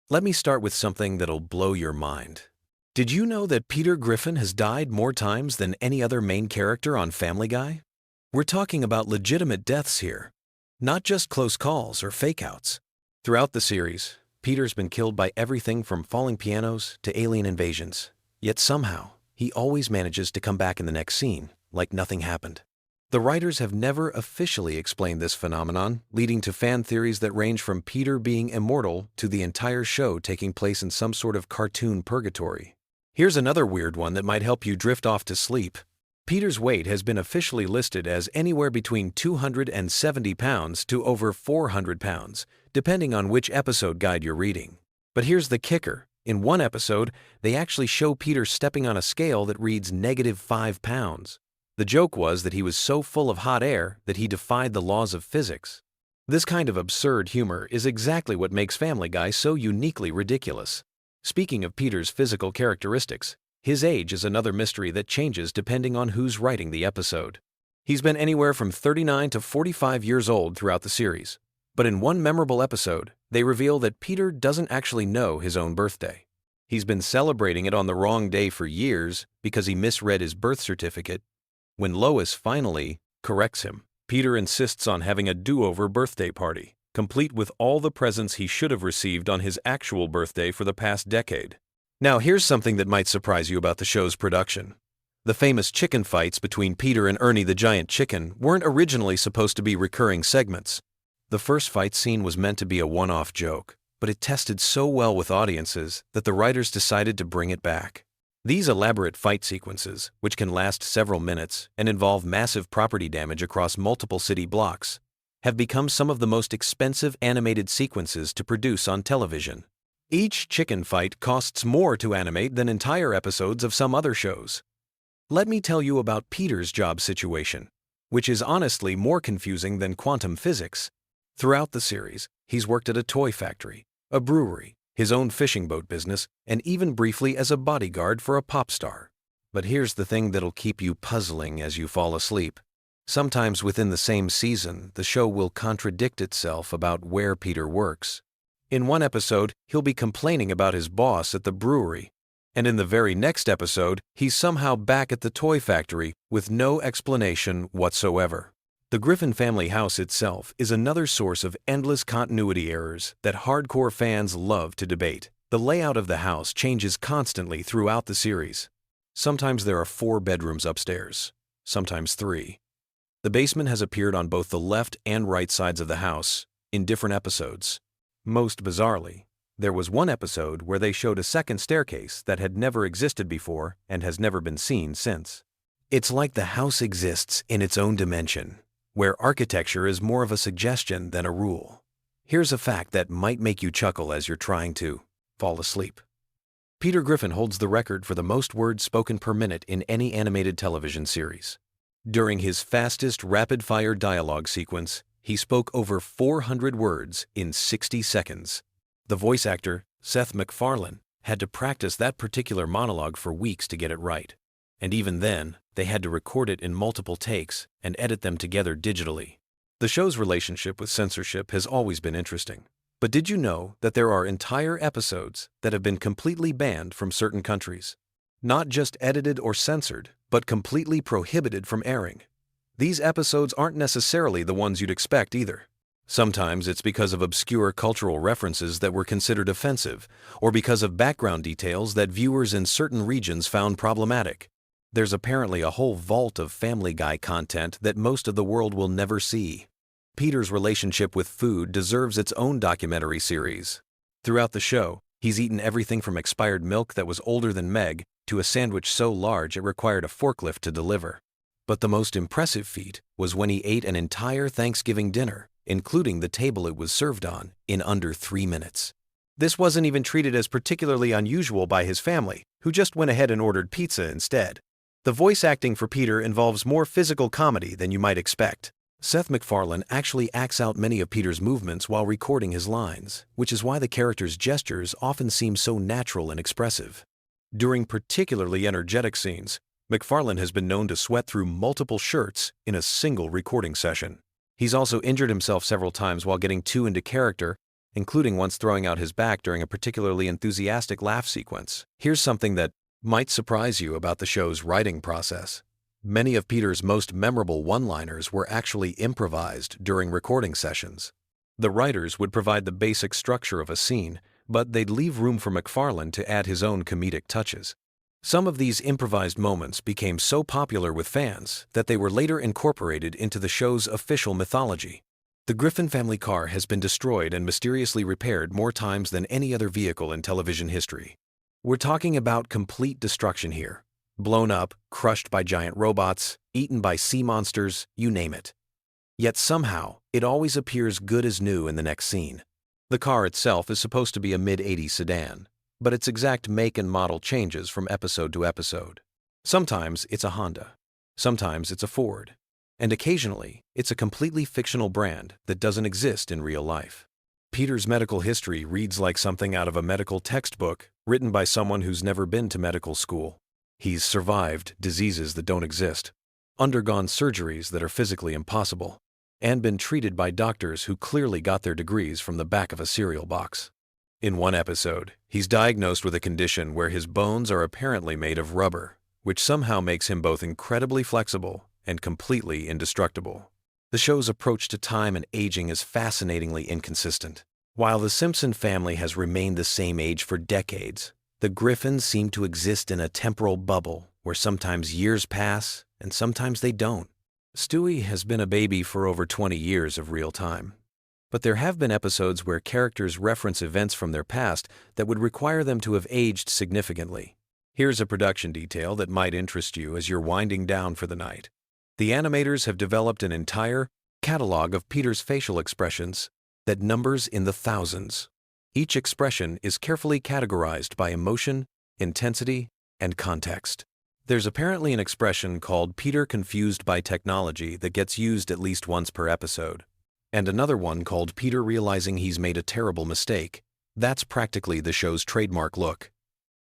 Let me start with something that'll blow your mind. Did you know that Peter Griffin has died more times than any other main character on Family Guy? We're talking about legitimate deaths here, not just close calls or fake-outs. Throughout the series, Peter's been killed by everything from falling pianos to alien invasions. Yet somehow, he always manages to come back in the next scene, like nothing happened. The writers have never officially explained this phenomenon, leading to fan theories that range from Peter being immortal to the entire show taking place in some sort of cartoon purgatory. Here's another weird one that might help you drift off to sleep. Peter's weight has been officially listed as anywhere between 270 pounds to over 400 pounds, depending on which episode guide you're reading. But here's the kicker: In one episode, they actually show Peter stepping on a scale that reads -5 pounds. The joke was that he was so full of hot air that he defied the laws of physics. This kind of absurd humor is exactly what makes Family Guy so uniquely ridiculous. Speaking of Peter's physical characteristics, his age is another mystery that changes depending on who's writing the episode. He's been anywhere from 39 to 45 years old throughout the series. But in one memorable episode, they reveal that Peter doesn't actually know his own birthday. He's been celebrating it on the wrong day for years because he misread his birth certificate. When Lois finally corrects him, Peter insists on having a do-over birthday party, complete with all the presents he should have received on his actual birthday for the past decade. Now here's something that might surprise you about the show's production. The famous chicken fights between Peter and Ernie the giant chicken weren't originally supposed to be recurring segments. The first fight scene was meant to be a one-off joke, but it tested so well with audiences that the writers decided to bring it back. These elaborate fight sequences, which can last several minutes and involve massive property damage across multiple city blocks, have become some of the most expensive animated sequences to produce on television. Each chicken fight costs more to animate than entire episodes of some other shows. Let me tell you about Peter's job situation, which is honestly more confusing than quantum physics. Throughout the series, he's worked at a toy factory, a brewery, his own fishing boat business, and even briefly as a bodyguard for a pop star. But here's the thing that'll keep you puzzling as you fall asleep. Sometimes within the same season, the show will contradict itself about where Peter works. In one episode, he'll be complaining about his boss at the brewery, and in the very next episode, he's somehow back at the toy factory with no explanation whatsoever. The Griffin family house itself is another source of endless continuity errors that hardcore fans love to debate. The layout of the house changes constantly throughout the series. Sometimes there are 4 bedrooms upstairs, sometimes 3. The basement has appeared on both the left and right sides of the house in different episodes. Most bizarrely, there was one episode where they showed a second staircase that had never existed before and has never been seen since. It's like the house exists in its own dimension, where architecture is more of a suggestion than a rule. Here's a fact that might make you chuckle as you're trying to fall asleep. Peter Griffin holds the record for the most words spoken per minute in any animated television series. During his fastest rapid-fire dialogue sequence, he spoke over 400 words in 60 seconds. The voice actor, Seth MacFarlane, had to practice that particular monologue for weeks to get it right. And even then, they had to record it in multiple takes and edit them together digitally. The show's relationship with censorship has always been interesting. But did you know that there are entire episodes that have been completely banned from certain countries? Not just edited or censored, but completely prohibited from airing. These episodes aren't necessarily the ones you'd expect either. Sometimes it's because of obscure cultural references that were considered offensive, or because of background details that viewers in certain regions found problematic. There's apparently a whole vault of Family Guy content that most of the world will never see. Peter's relationship with food deserves its own documentary series. Throughout the show, he's eaten everything from expired milk that was older than Meg to a sandwich so large it required a forklift to deliver. But the most impressive feat was when he ate an entire Thanksgiving dinner, including the table it was served on, in under 3 minutes. This wasn't even treated as particularly unusual by his family, who just went ahead and ordered pizza instead. The voice acting for Peter involves more physical comedy than you might expect. Seth MacFarlane actually acts out many of Peter's movements while recording his lines, which is why the character's gestures often seem so natural and expressive. During particularly energetic scenes, MacFarlane has been known to sweat through multiple shirts in a single recording session. He's also injured himself several times while getting too into character, including once throwing out his back during a particularly enthusiastic laugh sequence. Here's something that might surprise you about the show's writing process. Many of Peter's most memorable one-liners were actually improvised during recording sessions. The writers would provide the basic structure of a scene, but they'd leave room for MacFarlane to add his own comedic touches. Some of these improvised moments became so popular with fans that they were later incorporated into the show's official mythology. The Griffin family car has been destroyed and mysteriously repaired more times than any other vehicle in television history. We're talking about complete destruction here. Blown up, crushed by giant robots, eaten by sea monsters, you name it. Yet somehow, it always appears good as new in the next scene. The car itself is supposed to be a mid-'80s sedan, but its exact make and model changes from episode to episode. Sometimes it's a Honda, sometimes it's a Ford, and occasionally it's a completely fictional brand that doesn't exist in real life. Peter's medical history reads like something out of a medical textbook written by someone who's never been to medical school. He's survived diseases that don't exist, undergone surgeries that are physically impossible, and been treated by doctors who clearly got their degrees from the back of a cereal box. In one episode, he's diagnosed with a condition where his bones are apparently made of rubber, which somehow makes him both incredibly flexible and completely indestructible. The show's approach to time and aging is fascinatingly inconsistent. While the Simpson family has remained the same age for decades, the Griffins seem to exist in a temporal bubble where sometimes years pass and sometimes they don't. Stewie has been a baby for over 20 years of real time. But there have been episodes where characters reference events from their past that would require them to have aged significantly. Here's a production detail that might interest you as you're winding down for the night. The animators have developed an entire catalog of Peter's facial expressions that numbers in the thousands. Each expression is carefully categorized by emotion, intensity, and context. There's apparently an expression called Peter confused by technology that gets used at least once per episode, and another one called Peter realizing he's made a terrible mistake. That's practically the show's trademark look.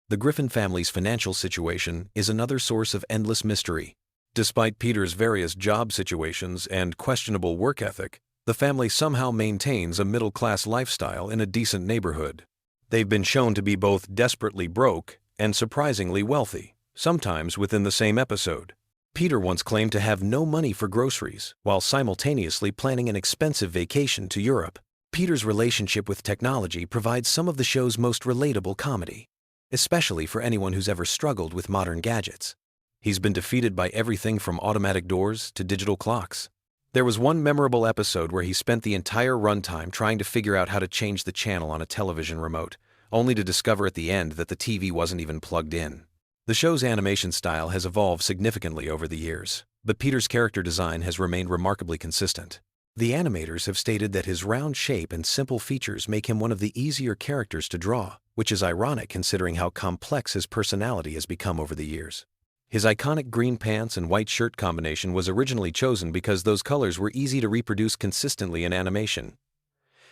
The Griffin family's financial situation is another source of endless mystery. Despite Peter's various job situations and questionable work ethic, the family somehow maintains a middle-class lifestyle in a decent neighborhood. They've been shown to be both desperately broke and surprisingly wealthy, sometimes within the same episode. Peter once claimed to have no money for groceries while simultaneously planning an expensive vacation to Europe. Peter's relationship with technology provides some of the show's most relatable comedy, especially for anyone who's ever struggled with modern gadgets. He's been defeated by everything from automatic doors to digital clocks. There was one memorable episode where he spent the entire runtime trying to figure out how to change the channel on a television remote, only to discover at the end that the TV wasn't even plugged in. The show's animation style has evolved significantly over the years, but Peter's character design has remained remarkably consistent. The animators have stated that his round shape and simple features make him one of the easier characters to draw, which is ironic considering how complex his personality has become over the years. His iconic green pants and white shirt combination was originally chosen because those colors were easy to reproduce consistently in animation.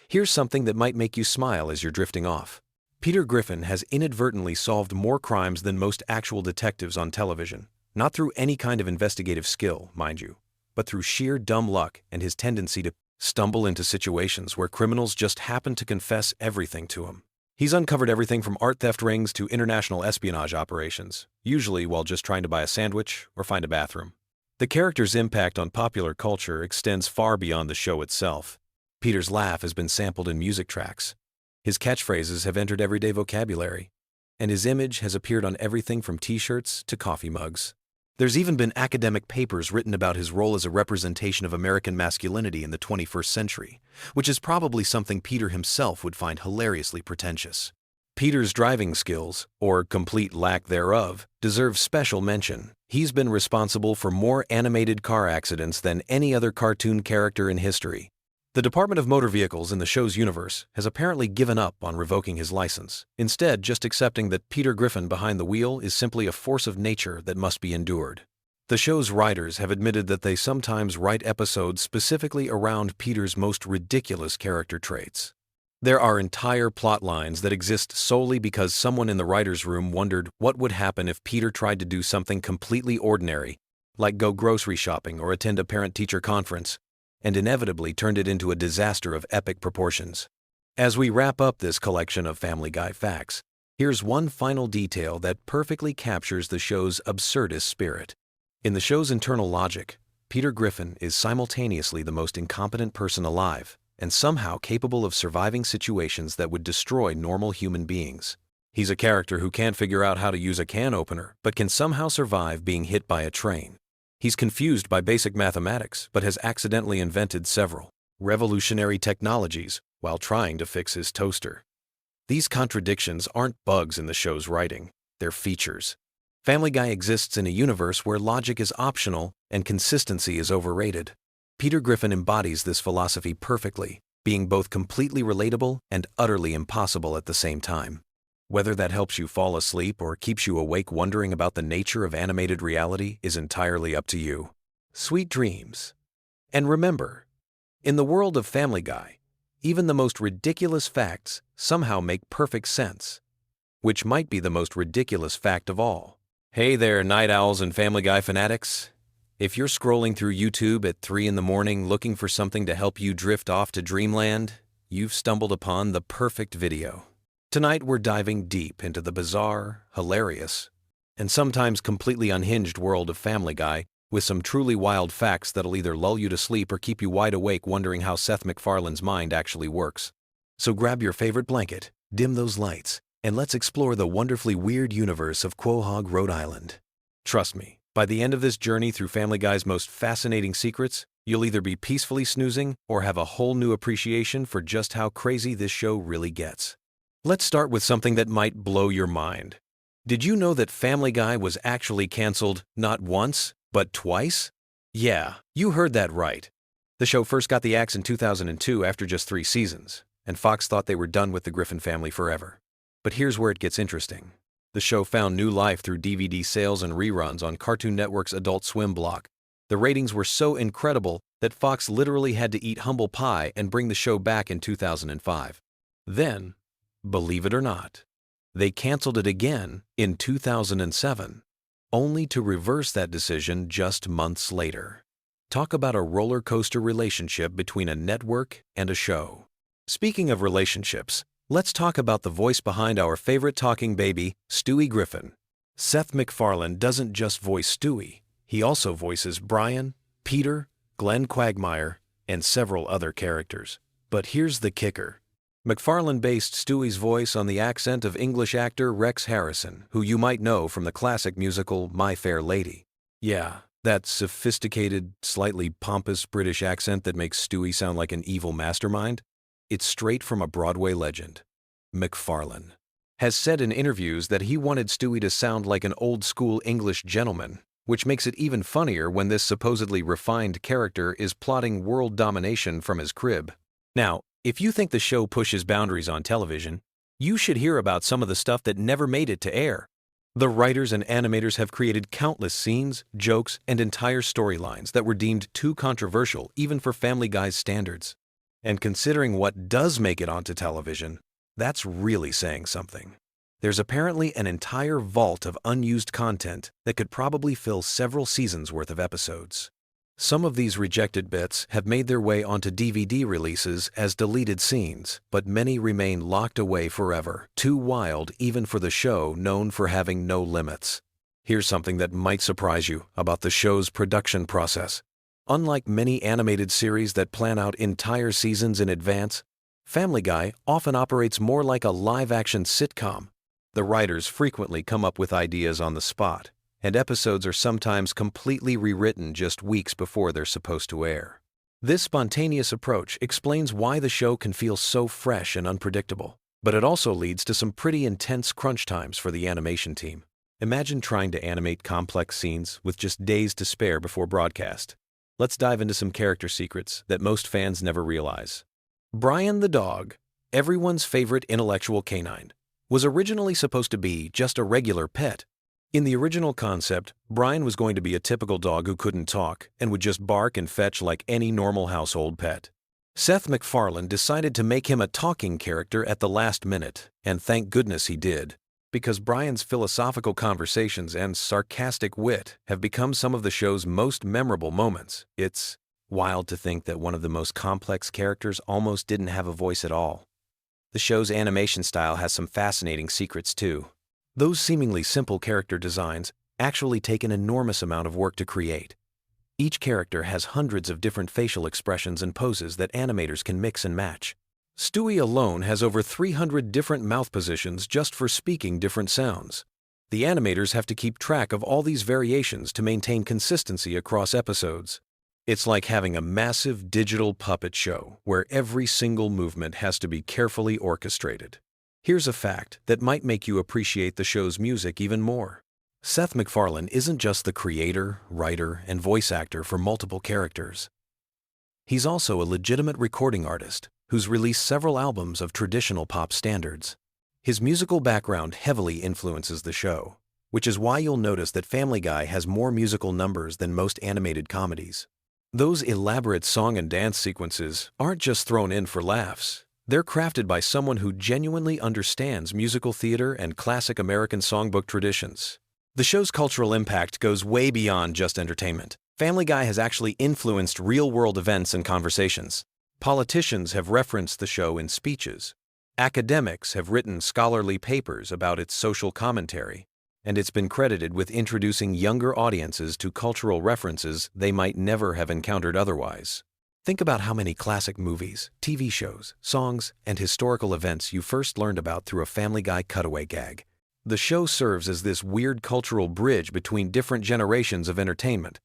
Here's something that might make you smile as you're drifting off. Peter Griffin has inadvertently solved more crimes than most actual detectives on television, not through any kind of investigative skill, mind you, but through sheer dumb luck and his tendency to stumble into situations where criminals just happen to confess everything to him. He's uncovered everything from art theft rings to international espionage operations, usually while just trying to buy a sandwich or find a bathroom. The character's impact on popular culture extends far beyond the show itself. Peter's laugh has been sampled in music tracks. His catchphrases have entered everyday vocabulary, and his image has appeared on everything from t-shirts to coffee mugs. There's even been academic papers written about his role as a representation of American masculinity in the 21st century, which is probably something Peter himself would find hilariously pretentious. Peter's driving skills, or complete lack thereof, deserve special mention. He's been responsible for more animated car accidents than any other cartoon character in history. The Department of Motor Vehicles in the show's universe has apparently given up on revoking his license, instead just accepting that Peter Griffin behind the wheel is simply a force of nature that must be endured. The show's writers have admitted that they sometimes write episodes specifically around Peter's most ridiculous character traits. There are entire plot lines that exist solely because someone in the writer's room wondered what would happen if Peter tried to do something completely ordinary, like go grocery shopping or attend a parent-teacher conference, and inevitably turned it into a disaster of epic proportions. As we wrap up this collection of Family Guy facts, here's one final detail that perfectly captures the show's absurdist spirit. In the show's internal logic, Peter Griffin is simultaneously the most incompetent person alive and somehow capable of surviving situations that would destroy normal human beings. He's a character who can't figure out how to use a can opener, but can somehow survive being hit by a train. He's confused by basic mathematics, but has accidentally invented several revolutionary technologies while trying to fix his toaster. These contradictions aren't bugs in the show's writing, they're features. Family Guy exists in a universe where logic is optional and consistency is overrated. Peter Griffin embodies this philosophy perfectly, being both completely relatable and utterly impossible at the same time. Whether that helps you fall asleep or keeps you awake wondering about the nature of animated reality is entirely up to you. Sweet dreams. And remember, in the world of Family Guy, even the most ridiculous facts somehow make perfect sense, which might be the most ridiculous fact of all. Hey there, night owls and Family Guy fanatics. If you're scrolling through YouTube at 3 in the morning looking for something to help you drift off to dreamland, you've stumbled upon the perfect video. Tonight we're diving deep into the bizarre, hilarious, and sometimes completely unhinged world of Family Guy with some truly wild facts that'll either lull you to sleep or keep you wide awake wondering how Seth MacFarlane's mind actually works. So grab your favorite blanket, dim those lights, and let's explore the wonderfully weird universe of Quahog, Rhode Island. Trust me, by the end of this journey through Family Guy's most fascinating secrets, you'll either be peacefully snoozing or have a whole new appreciation for just how crazy this show really gets. Let's start with something that might blow your mind. Did you know that Family Guy was actually canceled not once, but twice? Yeah, you heard that right. The show first got the axe in 2002 after just 3 seasons, and Fox thought they were done with the Griffin family forever. But here's where it gets interesting. The show found new life through DVD sales and reruns on Cartoon Network's Adult Swim block. The ratings were so incredible that Fox literally had to eat humble pie and bring the show back in 2005. Then, believe it or not, they canceled it again in 2007, only to reverse that decision just months later. Talk about a roller coaster relationship between a network and a show. Speaking of relationships, let's talk about the voice behind our favorite talking baby, Stewie Griffin. Seth MacFarlane doesn't just voice Stewie, he also voices Brian, Peter, Glenn Quagmire, and several other characters. But here's the kicker. MacFarlane based Stewie's voice on the accent of English actor Rex Harrison, who you might know from the classic musical My Fair Lady. Yeah, that sophisticated, slightly pompous British accent that makes Stewie sound like an evil mastermind. It's straight from a Broadway legend. MacFarlane has said in interviews that he wanted Stewie to sound like an old-school English gentleman, which makes it even funnier when this supposedly refined character is plotting world domination from his crib. Now, if you think the show pushes boundaries on television, you should hear about some of the stuff that never made it to air. The writers and animators have created countless scenes, jokes, and entire storylines that were deemed too controversial even for Family Guy's standards. And considering what does make it onto television, that's really saying something. There's apparently an entire vault of unused content that could probably fill several seasons worth of episodes. Some of these rejected bits have made their way onto DVD releases as deleted scenes, but many remain locked away forever, too wild even for the show known for having no limits. Here's something that might surprise you about the show's production process. Unlike many animated series that plan out entire seasons in advance, Family Guy often operates more like a live-action sitcom. The writers frequently come up with ideas on the spot, and episodes are sometimes completely rewritten just weeks before they're supposed to air. This spontaneous approach explains why the show can feel so fresh and unpredictable, but it also leads to some pretty intense crunch times for the animation team. Imagine trying to animate complex scenes with just days to spare before broadcast. Let's dive into some character secrets that most fans never realize. Brian the dog, everyone's favorite intellectual canine, was originally supposed to be just a regular pet. In the original concept, Brian was going to be a typical dog who couldn't talk and would just bark and fetch like any normal household pet. Seth MacFarlane decided to make him a talking character at the last minute, and thank goodness he did, because Brian's philosophical conversations and sarcastic wit have become some of the show's most memorable moments. It's wild to think that one of the most complex characters almost didn't have a voice at all. The show's animation style has some fascinating secrets too. Those seemingly simple character designs actually take an enormous amount of work to create. Each character has hundreds of different facial expressions and poses that animators can mix and match. Stewie alone has over 300 different mouth positions just for speaking different sounds. The animators have to keep track of all these variations to maintain consistency across episodes. It's like having a massive digital puppet show where every single movement has to be carefully orchestrated. Here's a fact that might make you appreciate the show's music even more. Seth MacFarlane isn't just the creator, writer, and voice actor for multiple characters. He's also a legitimate recording artist who's released several albums of traditional pop standards. His musical background heavily influences the show, which is why you'll notice that Family Guy has more musical numbers than most animated comedies. Those elaborate song and dance sequences aren't just thrown in for laughs. They're crafted by someone who genuinely understands musical theater and classic American songbook traditions. The show's cultural impact goes way beyond just entertainment. Family Guy has actually influenced real-world events and conversations. Politicians have referenced the show in speeches. Academics have written scholarly papers about its social commentary, and it's been credited with introducing younger audiences to cultural references they might never have encountered otherwise. Think about how many classic movies, TV shows, songs, and historical events you first learned about through a Family Guy cutaway gag. The show serves as this weird cultural bridge between different generations of entertainment.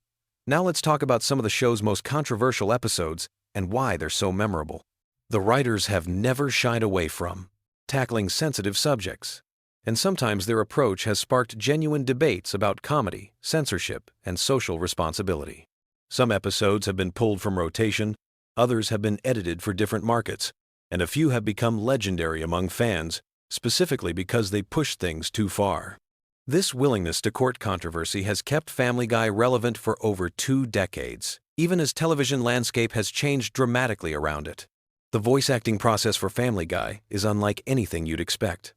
Now let's talk about some of the show's most controversial episodes and why they're so memorable. The writers have never shied away from tackling sensitive subjects, and sometimes their approach has sparked genuine debates about comedy, censorship, and social responsibility. Some episodes have been pulled from rotation, others have been edited for different markets, and a few have become legendary among fans, specifically because they push things too far. This willingness to court controversy has kept Family Guy relevant for over 2 decades, even as television landscape has changed dramatically around it. The voice acting process for Family Guy is unlike anything you'd expect.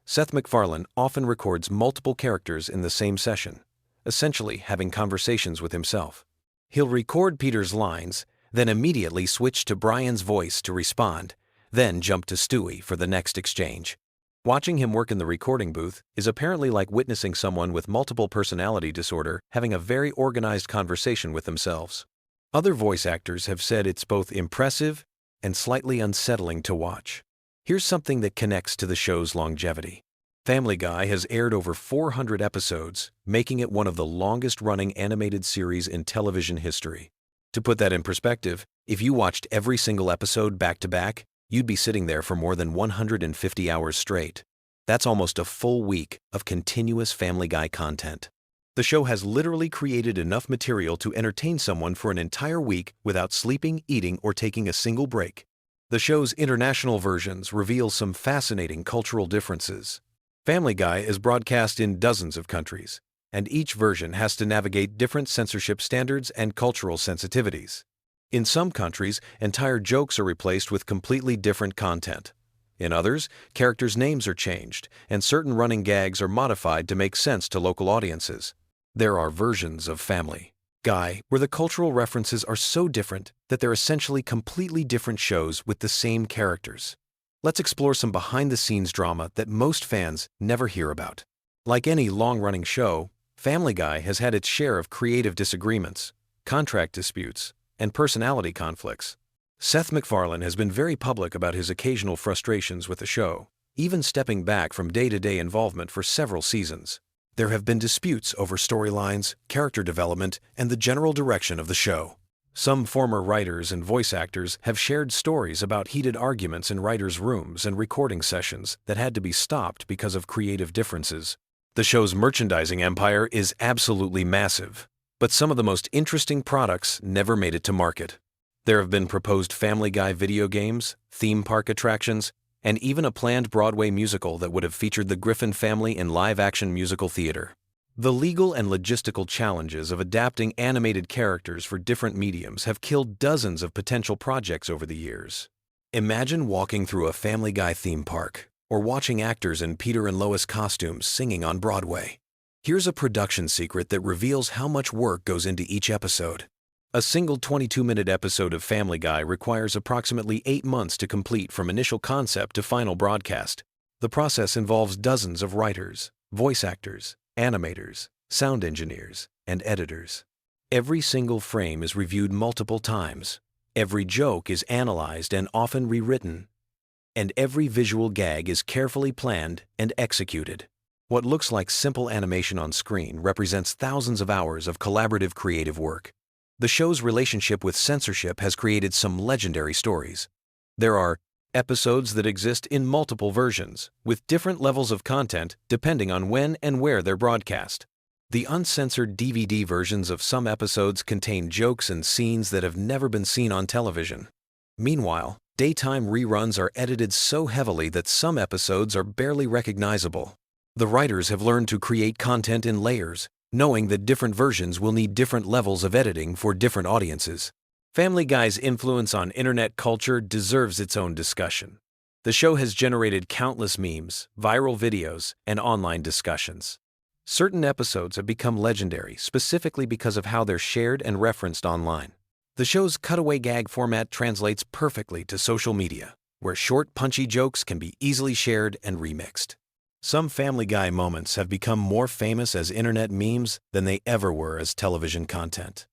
Seth MacFarlane often records multiple characters in the same session, essentially having conversations with himself. He'll record Peter's lines, then immediately switch to Brian's voice to respond, then jump to Stewie for the next exchange. Watching him work in the recording booth is apparently like witnessing someone with multiple personality disorder having a very organized conversation with themselves. Other voice actors have said it's both impressive and slightly unsettling to watch. Here's something that connects to the show's longevity. Family Guy has aired over 400 episodes, making it one of the longest-running animated series in television history. To put that in perspective, if you watched every single episode back-to-back, you'd be sitting there for more than 150 hours straight. That's almost a full week of continuous Family Guy content. The show has literally created enough material to entertain someone for an entire week without sleeping, eating, or taking a single break. The show's international versions reveal some fascinating cultural differences. Family Guy is broadcast in dozens of countries, and each version has to navigate different censorship standards and cultural sensitivities. In some countries, entire jokes are replaced with completely different content. In others, characters' names are changed, and certain running gags are modified to make sense to local audiences. There are versions of Family Guy where the cultural references are so different that they're essentially completely different shows with the same characters. Let's explore some behind-the-scenes drama that most fans never hear about. Like any long-running show, Family Guy has had its share of creative disagreements, contract disputes, and personality conflicts. Seth MacFarlane has been very public about his occasional frustrations with the show, even stepping back from day-to-day involvement for several seasons. There have been disputes over storylines, character development, and the general direction of the show. Some former writers and voice actors have shared stories about heated arguments in writers' rooms and recording sessions that had to be stopped because of creative differences. The show's merchandising empire is absolutely massive, but some of the most interesting products never made it to market. There have been proposed Family Guy video games, theme park attractions, and even a planned Broadway musical that would have featured the Griffin family in live-action musical theater. The legal and logistical challenges of adapting animated characters for different mediums have killed dozens of potential projects over the years. Imagine walking through a Family Guy theme park, or watching actors in Peter and Lois costumes singing on Broadway. Here's a production secret that reveals how much work goes into each episode. A single 22-minute episode of Family Guy requires approximately 8 months to complete from initial concept to final broadcast. The process involves dozens of writers, voice actors, animators, sound engineers, and editors. Every single frame is reviewed multiple times. Every joke is analyzed and often rewritten. And every visual gag is carefully planned and executed. What looks like simple animation on screen represents thousands of hours of collaborative creative work. The show's relationship with censorship has created some legendary stories. There are episodes that exist in multiple versions, with different levels of content depending on when and where they're broadcast. The uncensored DVD versions of some episodes contain jokes and scenes that have never been seen on television. Meanwhile, Daytime reruns are edited so heavily that some episodes are barely recognizable. The writers have learned to create content in layers, knowing that different versions will need different levels of editing for different audiences. Family Guy's influence on internet culture deserves its own discussion. The show has generated countless memes, viral videos, and online discussions. Certain episodes have become legendary specifically because of how they're shared and referenced online. The show's cutaway gag format translates perfectly to social media, where short, punchy jokes can be easily shared and remixed. Some Family Guy moments have become more famous as internet memes than they ever were as television content.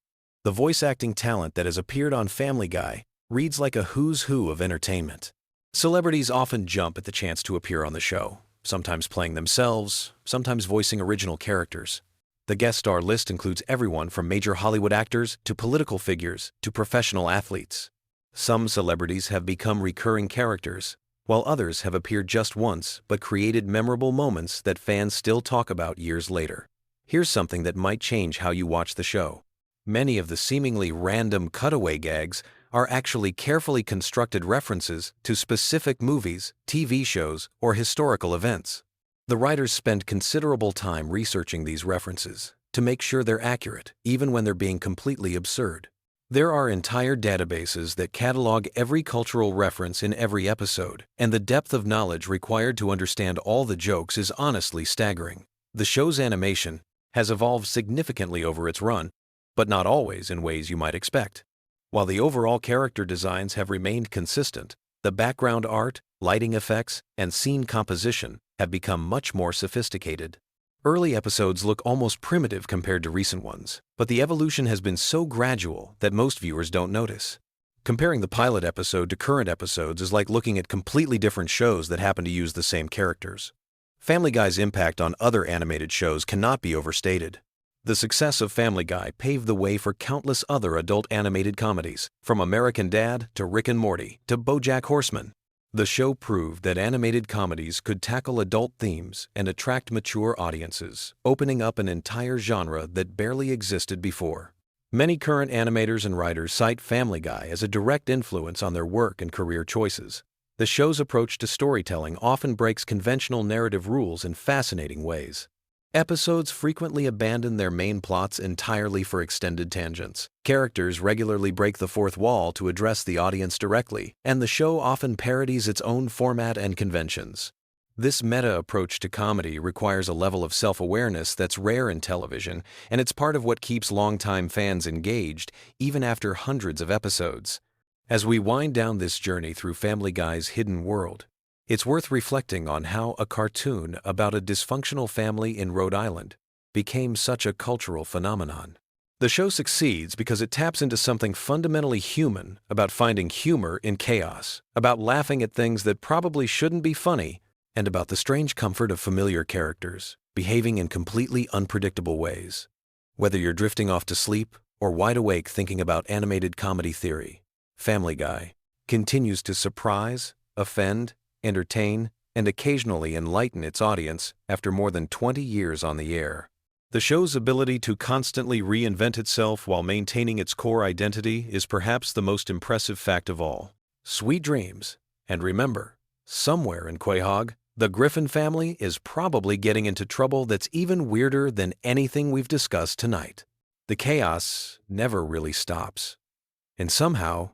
The voice acting talent that has appeared on Family Guy reads like a who's who of entertainment. Celebrities often jump at the chance to appear on the show, sometimes playing themselves, sometimes voicing original characters. The guest star list includes everyone from major Hollywood actors to political figures to professional athletes. Some celebrities have become recurring characters, while others have appeared just once but created memorable moments that fans still talk about years later. Here's something that might change how you watch the show. Many of the seemingly random cutaway gags are actually carefully constructed references to specific movies, TV shows, or historical events. The writers spend considerable time researching these references to make sure they're accurate, even when they're being completely absurd. There are entire databases that catalog every cultural reference in every episode, and the depth of knowledge required to understand all the jokes is honestly staggering. The show's animation has evolved significantly over its run, but not always in ways you might expect. While the overall character designs have remained consistent, the background art, lighting effects, and scene composition have become much more sophisticated. Early episodes look almost primitive compared to recent ones, but the evolution has been so gradual that most viewers don't notice. Comparing the pilot episode to current episodes is like looking at completely different shows that happen to use the same characters. Family Guy's impact on other animated shows cannot be overstated. The success of Family Guy paved the way for countless other adult animated comedies, from American Dad to Rick and Morty to BoJack Horseman. The show proved that animated comedies could tackle adult themes and attract mature audiences, opening up an entire genre that barely existed before. Many current animators and writers cite Family Guy as a direct influence on their work and career choices. The show's approach to storytelling often breaks conventional narrative rules in fascinating ways. Episodes frequently abandon their main plots entirely for extended tangents. Characters regularly break the fourth wall to address the audience directly, and the show often parodies its own format and conventions. This meta approach to comedy requires a level of self-awareness that's rare in television, and it's part of what keeps longtime fans engaged, even after hundreds of episodes. As we wind down this journey through Family Guy's hidden world, it's worth reflecting on how a cartoon about a dysfunctional family in Rhode Island became such a cultural phenomenon. The show succeeds because it taps into something fundamentally human about finding humor in chaos, about laughing at things that probably shouldn't be funny, and about the strange comfort of familiar characters behaving in completely unpredictable ways. Whether you're drifting off to sleep or wide awake thinking about animated comedy theory, Family Guy continues to surprise, offend, entertain, and occasionally enlighten its audience after more than 20 years on the air. The show's ability to constantly reinvent itself while maintaining its core identity is perhaps the most impressive fact of all. Sweet dreams, and remember, somewhere in Quahog, the Griffin family is probably getting into trouble that's even weirder than anything we've discussed tonight. The chaos never really stops. And somehow,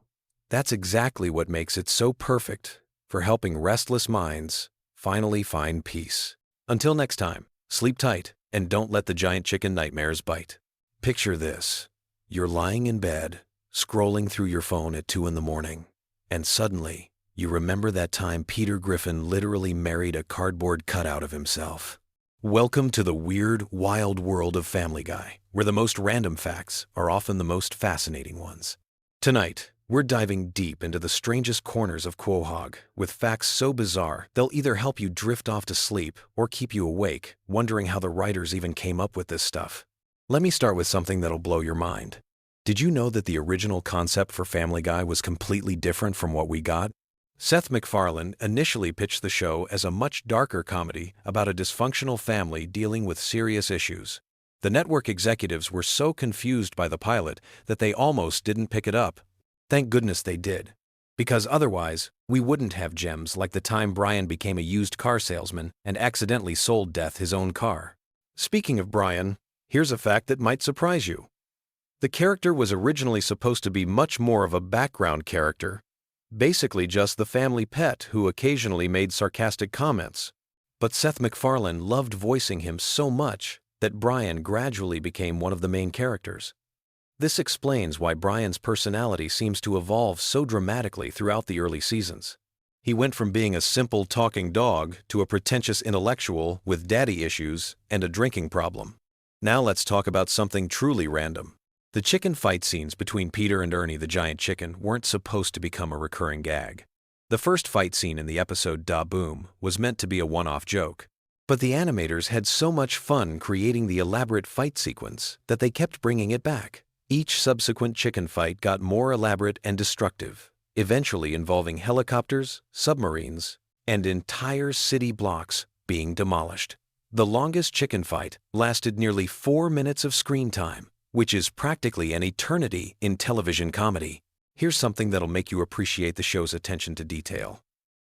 that's exactly what makes it so perfect for helping restless minds finally find peace. Until next time, sleep tight and don't let the giant chicken nightmares bite. Picture this. You're lying in bed, scrolling through your phone at 2 a.m, and suddenly, you remember that time Peter Griffin literally married a cardboard cutout of himself. Welcome to the weird, wild world of Family Guy, where the most random facts are often the most fascinating ones. Tonight, we're diving deep into the strangest corners of Quahog, with facts so bizarre they'll either help you drift off to sleep or keep you awake, wondering how the writers even came up with this stuff. Let me start with something that'll blow your mind. Did you know that the original concept for Family Guy was completely different from what we got? Seth MacFarlane initially pitched the show as a much darker comedy about a dysfunctional family dealing with serious issues. The network executives were so confused by the pilot that they almost didn't pick it up. Thank goodness they did. Because otherwise, we wouldn't have gems like the time Brian became a used car salesman and accidentally sold Death his own car. Speaking of Brian, here's a fact that might surprise you. The character was originally supposed to be much more of a background character, basically just the family pet who occasionally made sarcastic comments. But Seth MacFarlane loved voicing him so much that Brian gradually became one of the main characters. This explains why Brian's personality seems to evolve so dramatically throughout the early seasons. He went from being a simple talking dog to a pretentious intellectual with daddy issues and a drinking problem. Now let's talk about something truly random. The chicken fight scenes between Peter and Ernie the giant chicken weren't supposed to become a recurring gag. The first fight scene in the episode Da Boom was meant to be a one-off joke. But the animators had so much fun creating the elaborate fight sequence that they kept bringing it back. Each subsequent chicken fight got more elaborate and destructive, eventually involving helicopters, submarines, and entire city blocks being demolished. The longest chicken fight lasted nearly 4 minutes of screen time, which is practically an eternity in television comedy. Here's something that'll make you appreciate the show's attention to detail.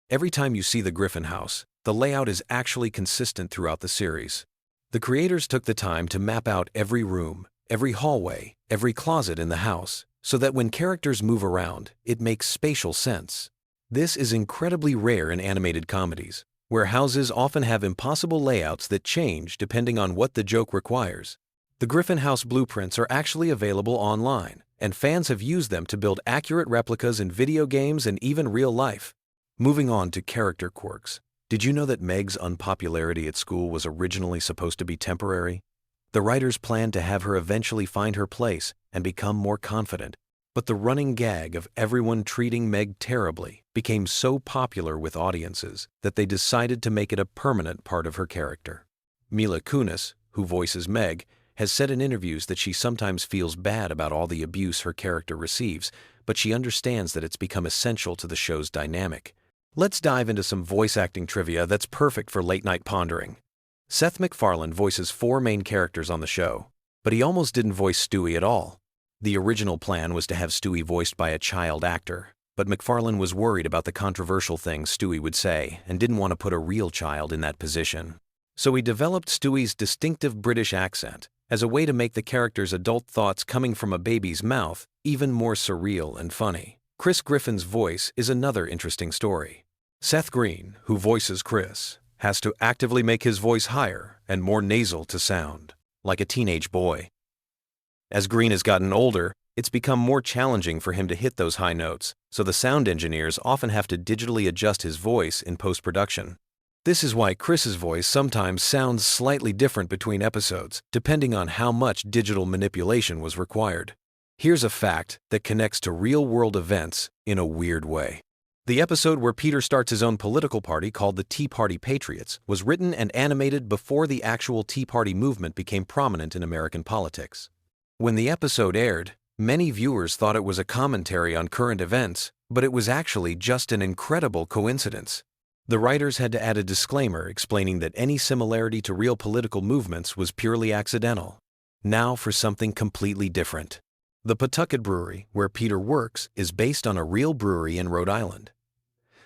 Every time you see the Griffin house, the layout is actually consistent throughout the series. The creators took the time to map out every room, every hallway, every closet in the house, so that when characters move around, it makes spatial sense. This is incredibly rare in animated comedies, where houses often have impossible layouts that change depending on what the joke requires. The Griffin house blueprints are actually available online, and fans have used them to build accurate replicas in video games and even real life. Moving on to character quirks. Did you know that Meg's unpopularity at school was originally supposed to be temporary? The writers planned to have her eventually find her place and become more confident, but the running gag of everyone treating Meg terribly became so popular with audiences that they decided to make it a permanent part of her character. Mila Kunis, who voices Meg, has said in interviews that she sometimes feels bad about all the abuse her character receives, but she understands that it's become essential to the show's dynamic. Let's dive into some voice acting trivia that's perfect for late-night pondering. Seth MacFarlane voices 4 main characters on the show, but he almost didn't voice Stewie at all. The original plan was to have Stewie voiced by a child actor, but MacFarlane was worried about the controversial things Stewie would say and didn't want to put a real child in that position. So he developed Stewie's distinctive British accent as a way to make the character's adult thoughts coming from a baby's mouth even more surreal and funny. Chris Griffin's voice is another interesting story. Seth Green, who voices Chris, has to actively make his voice higher and more nasal to sound, like a teenage boy. As Green has gotten older, it's become more challenging for him to hit those high notes, so the sound engineers often have to digitally adjust his voice in post-production. This is why Chris's voice sometimes sounds slightly different between episodes, depending on how much digital manipulation was required. Here's a fact that connects to real-world events in a weird way. The episode where Peter starts his own political party called the Tea Party Patriots was written and animated before the actual Tea Party movement became prominent in American politics. When the episode aired, many viewers thought it was a commentary on current events, but it was actually just an incredible coincidence. The writers had to add a disclaimer explaining that any similarity to real political movements was purely accidental. Now for something completely different. The Pawtucket Brewery, where Peter works, is based on a real brewery in Rhode Island.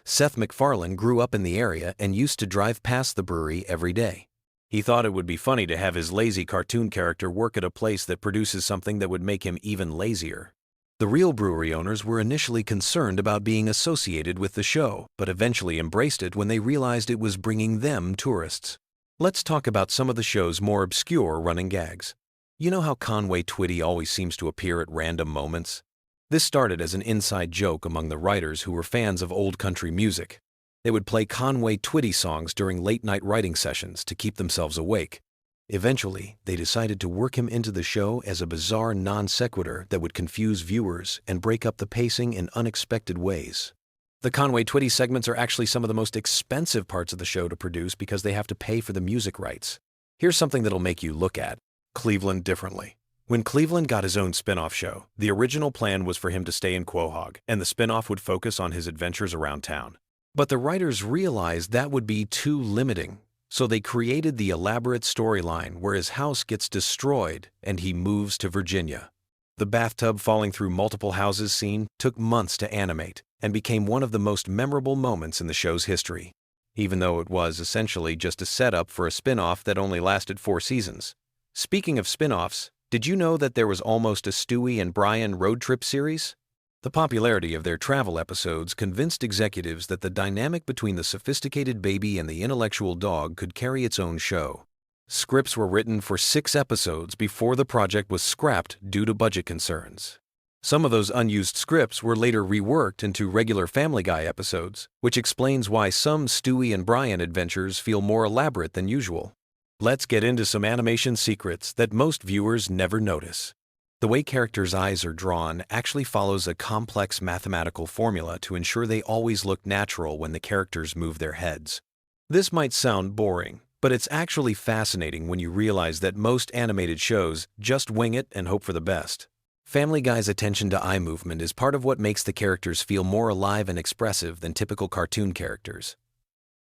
Seth MacFarlane grew up in the area and used to drive past the brewery every day. He thought it would be funny to have his lazy cartoon character work at a place that produces something that would make him even lazier. The real brewery owners were initially concerned about being associated with the show, but eventually embraced it when they realized it was bringing them tourists. Let's talk about some of the show's more obscure running gags. You know how Conway Twitty always seems to appear at random moments? This started as an inside joke among the writers who were fans of old country music. They would play Conway Twitty songs during late-night writing sessions to keep themselves awake. Eventually, they decided to work him into the show as a bizarre non sequitur that would confuse viewers and break up the pacing in unexpected ways. The Conway Twitty segments are actually some of the most expensive parts of the show to produce because they have to pay for the music rights. Here's something that'll make you look at Cleveland differently. When Cleveland got his own spin-off show, the original plan was for him to stay in Quahog, and the spin-off would focus on his adventures around town. But the writers realized that would be too limiting, so they created the elaborate storyline where his house gets destroyed and he moves to Virginia. The bathtub falling through multiple houses scene took months to animate, and became one of the most memorable moments in the show's history, even though it was essentially just a setup for a spin-off that only lasted 4 seasons. Speaking of spin-offs, did you know that there was almost a Stewie and Brian road trip series? The popularity of their travel episodes convinced executives that the dynamic between the sophisticated baby and the intellectual dog could carry its own show. Scripts were written for 6 episodes before the project was scrapped due to budget concerns. Some of those unused scripts were later reworked into regular Family Guy episodes, which explains why some Stewie and Brian adventures feel more elaborate than usual. Let's get into some animation secrets that most viewers never notice. The way characters' eyes are drawn actually follows a complex mathematical formula to ensure they always look natural when the characters move their heads. This might sound boring, but it's actually fascinating when you realize that most animated shows just wing it and hope for the best. Family Guy's attention to eye movement is part of what makes the characters feel more alive and expressive than typical cartoon characters.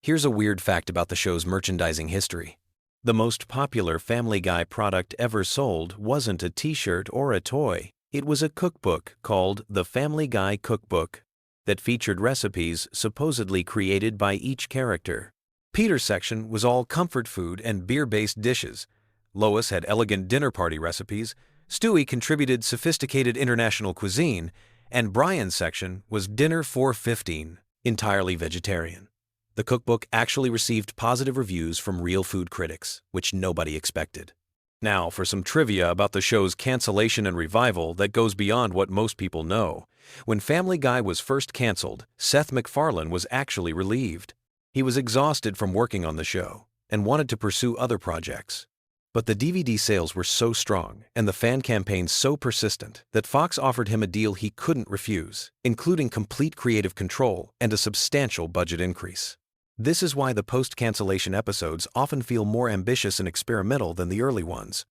Here's a weird fact about the show's merchandising history. The most popular Family Guy product ever sold wasn't a t-shirt or a toy. It was a cookbook called the Family Guy Cookbook that featured recipes supposedly created by each character. Peter's section was all comfort food and beer-based dishes. Lois had elegant dinner party recipes. Stewie contributed sophisticated international cuisine. And Brian's section was dinner for 15, entirely vegetarian. The cookbook actually received positive reviews from real food critics, which nobody expected. Now, for some trivia about the show's cancellation and revival that goes beyond what most people know. When Family Guy was first canceled, Seth MacFarlane was actually relieved. He was exhausted from working on the show and wanted to pursue other projects. But the DVD sales were so strong and the fan campaign so persistent that Fox offered him a deal he couldn't refuse, including complete creative control and a substantial budget increase. This is why the post-cancellation episodes often feel more ambitious and experimental than the early ones.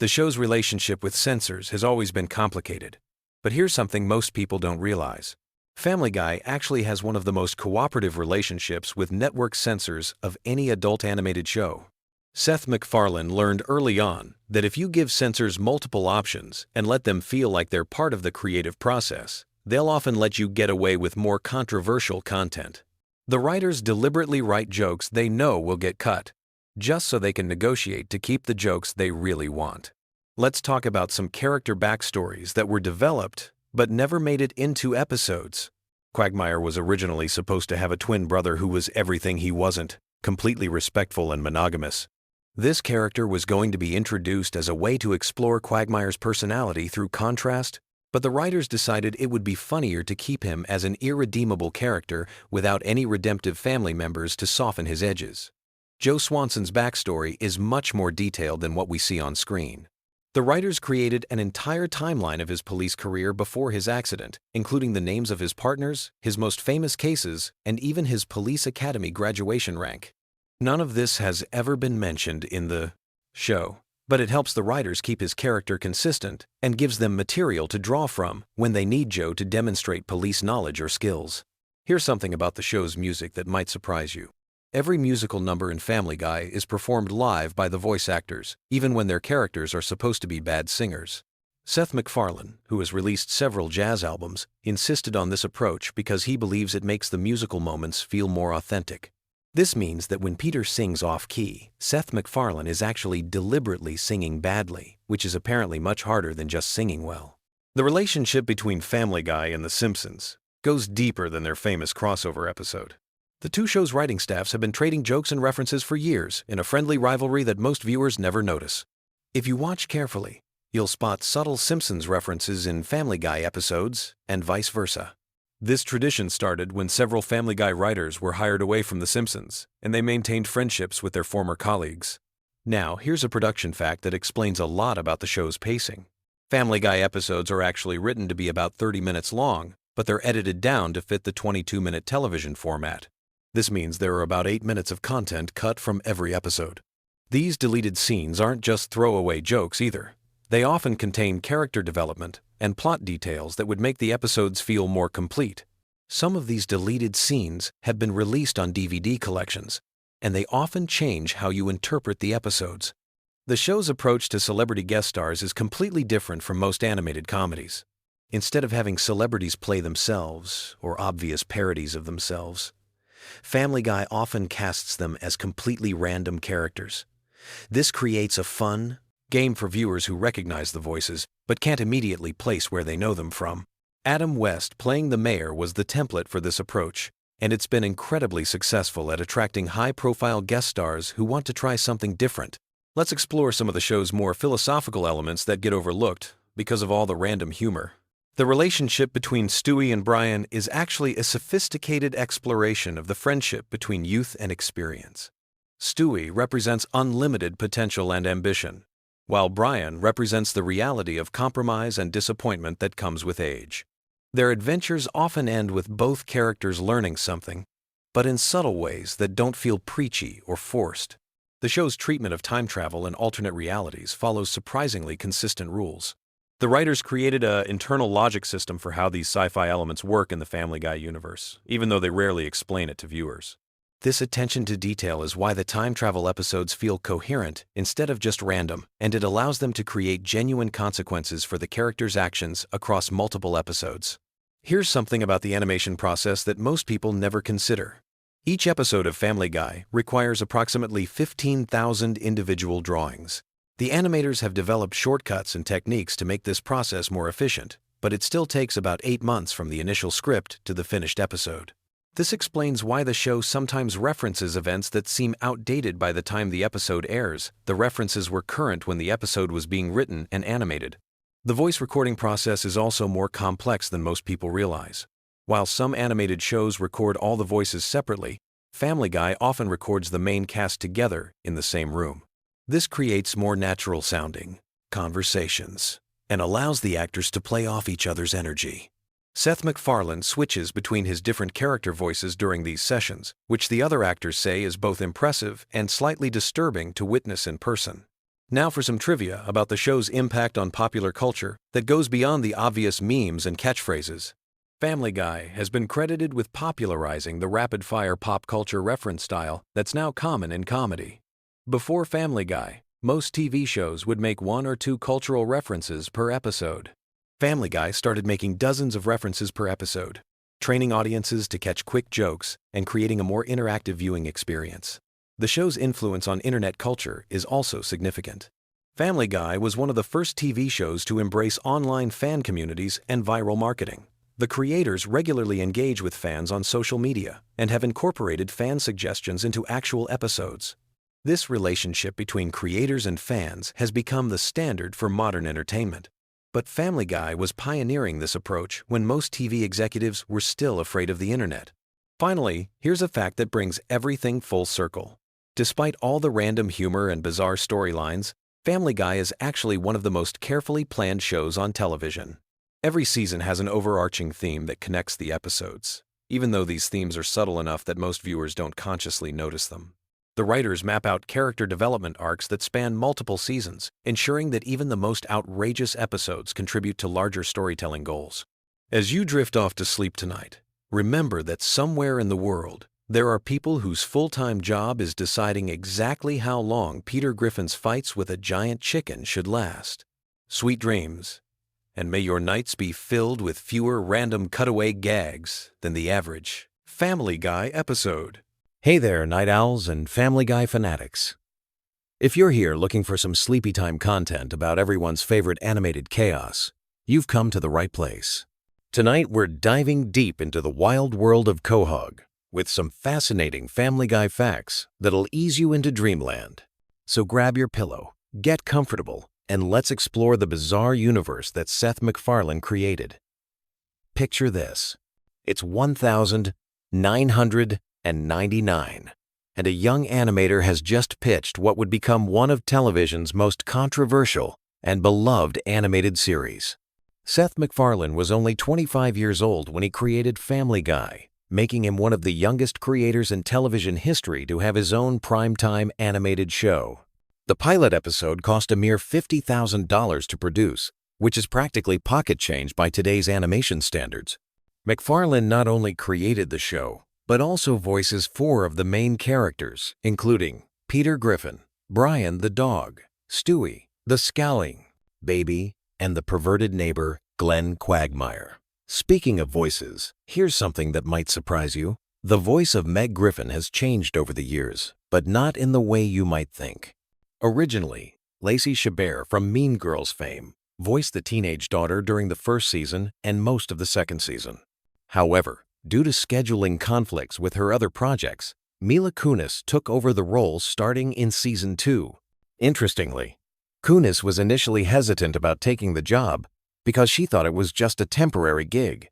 The show's relationship with censors has always been complicated. But here's something most people don't realize. Family Guy actually has one of the most cooperative relationships with network censors of any adult animated show. Seth MacFarlane learned early on that if you give censors multiple options and let them feel like they're part of the creative process, they'll often let you get away with more controversial content. The writers deliberately write jokes they know will get cut, just so they can negotiate to keep the jokes they really want. Let's talk about some character backstories that were developed but never made it into episodes. Quagmire was originally supposed to have a twin brother who was everything he wasn't, completely respectful and monogamous. This character was going to be introduced as a way to explore Quagmire's personality through contrast, but the writers decided it would be funnier to keep him as an irredeemable character without any redemptive family members to soften his edges. Joe Swanson's backstory is much more detailed than what we see on screen. The writers created an entire timeline of his police career before his accident, including the names of his partners, his most famous cases, and even his police academy graduation rank. None of this has ever been mentioned in the show, but it helps the writers keep his character consistent and gives them material to draw from when they need Joe to demonstrate police knowledge or skills. Here's something about the show's music that might surprise you. Every musical number in Family Guy is performed live by the voice actors, even when their characters are supposed to be bad singers. Seth MacFarlane, who has released several jazz albums, insisted on this approach because he believes it makes the musical moments feel more authentic. This means that when Peter sings off-key, Seth MacFarlane is actually deliberately singing badly, which is apparently much harder than just singing well. The relationship between Family Guy and The Simpsons goes deeper than their famous crossover episode. The two shows' writing staffs have been trading jokes and references for years in a friendly rivalry that most viewers never notice. If you watch carefully, you'll spot subtle Simpsons references in Family Guy episodes and vice versa. This tradition started when several Family Guy writers were hired away from The Simpsons, and they maintained friendships with their former colleagues. Now, here's a production fact that explains a lot about the show's pacing. Family Guy episodes are actually written to be about 30 minutes long, but they're edited down to fit the 22-minute television format. This means there are about 8 minutes of content cut from every episode. These deleted scenes aren't just throwaway jokes either. They often contain character development and plot details that would make the episodes feel more complete. Some of these deleted scenes have been released on DVD collections, and they often change how you interpret the episodes. The show's approach to celebrity guest stars is completely different from most animated comedies. Instead of having celebrities play themselves or obvious parodies of themselves, Family Guy often casts them as completely random characters. This creates a fun game for viewers who recognize the voices but can't immediately place where they know them from. Adam West playing the mayor was the template for this approach, and it's been incredibly successful at attracting high-profile guest stars who want to try something different. Let's explore some of the show's more philosophical elements that get overlooked because of all the random humor. The relationship between Stewie and Brian is actually a sophisticated exploration of the friendship between youth and experience. Stewie represents unlimited potential and ambition, while Brian represents the reality of compromise and disappointment that comes with age. Their adventures often end with both characters learning something, but in subtle ways that don't feel preachy or forced. The show's treatment of time travel and alternate realities follows surprisingly consistent rules. The writers created an internal logic system for how these sci-fi elements work in the Family Guy universe, even though they rarely explain it to viewers. This attention to detail is why the time travel episodes feel coherent instead of just random, and it allows them to create genuine consequences for the characters' actions across multiple episodes. Here's something about the animation process that most people never consider. Each episode of Family Guy requires approximately 15,000 individual drawings. The animators have developed shortcuts and techniques to make this process more efficient, but it still takes about 8 months from the initial script to the finished episode. This explains why the show sometimes references events that seem outdated by the time the episode airs. The references were current when the episode was being written and animated. The voice recording process is also more complex than most people realize. While some animated shows record all the voices separately, Family Guy often records the main cast together in the same room. This creates more natural-sounding conversations and allows the actors to play off each other's energy. Seth MacFarlane switches between his different character voices during these sessions, which the other actors say is both impressive and slightly disturbing to witness in person. Now for some trivia about the show's impact on popular culture that goes beyond the obvious memes and catchphrases. Family Guy has been credited with popularizing the rapid-fire pop culture reference style that's now common in comedy. Before Family Guy, most TV shows would make 1 or 2 cultural references per episode. Family Guy started making dozens of references per episode, training audiences to catch quick jokes and creating a more interactive viewing experience. The show's influence on internet culture is also significant. Family Guy was one of the first TV shows to embrace online fan communities and viral marketing. The creators regularly engage with fans on social media and have incorporated fan suggestions into actual episodes. This relationship between creators and fans has become the standard for modern entertainment. But Family Guy was pioneering this approach when most TV executives were still afraid of the internet. Finally, here's a fact that brings everything full circle. Despite all the random humor and bizarre storylines, Family Guy is actually one of the most carefully planned shows on television. Every season has an overarching theme that connects the episodes, even though these themes are subtle enough that most viewers don't consciously notice them. The writers map out character development arcs that span multiple seasons, ensuring that even the most outrageous episodes contribute to larger storytelling goals. As you drift off to sleep tonight, remember that somewhere in the world, there are people whose full-time job is deciding exactly how long Peter Griffin's fights with a giant chicken should last. Sweet dreams, and may your nights be filled with fewer random cutaway gags than the average Family Guy episode. Hey there, night owls and Family Guy fanatics. If you're here looking for some sleepy time content about everyone's favorite animated chaos, you've come to the right place. Tonight we're diving deep into the wild world of Quahog with some fascinating Family Guy facts that'll ease you into dreamland. So grab your pillow, get comfortable, and let's explore the bizarre universe that Seth MacFarlane created. Picture this. It's 1999, and a young animator has just pitched what would become one of television's most controversial and beloved animated series. Seth MacFarlane was only 25 years old when he created Family Guy, making him one of the youngest creators in television history to have his own primetime animated show. The pilot episode cost a mere $50,000 to produce, which is practically pocket change by today's animation standards. MacFarlane not only created the show, but also voices 4 of the main characters, including Peter Griffin, Brian the dog, Stewie, the scowling baby, and the perverted neighbor, Glenn Quagmire. Speaking of voices, here's something that might surprise you. The voice of Meg Griffin has changed over the years, but not in the way you might think. Originally, Lacey Chabert from Mean Girls fame voiced the teenage daughter during the first season and most of the second season. However, due to scheduling conflicts with her other projects, Mila Kunis took over the role starting in season 2. Interestingly, Kunis was initially hesitant about taking the job because she thought it was just a temporary gig.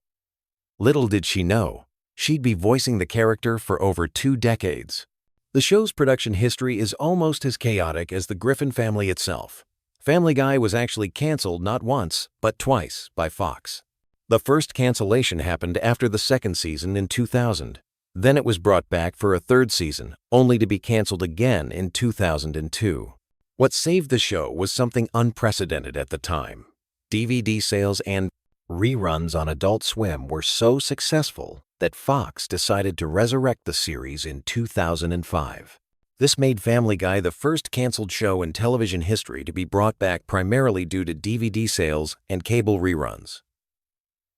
Little did she know, she'd be voicing the character for over 2 decades. The show's production history is almost as chaotic as the Griffin family itself. Family Guy was actually canceled not once, but twice by Fox. The first cancellation happened after the second season in 2000. Then it was brought back for a third season, only to be canceled again in 2002. What saved the show was something unprecedented at the time. DVD sales and reruns on Adult Swim were so successful that Fox decided to resurrect the series in 2005. This made Family Guy the first canceled show in television history to be brought back primarily due to DVD sales and cable reruns.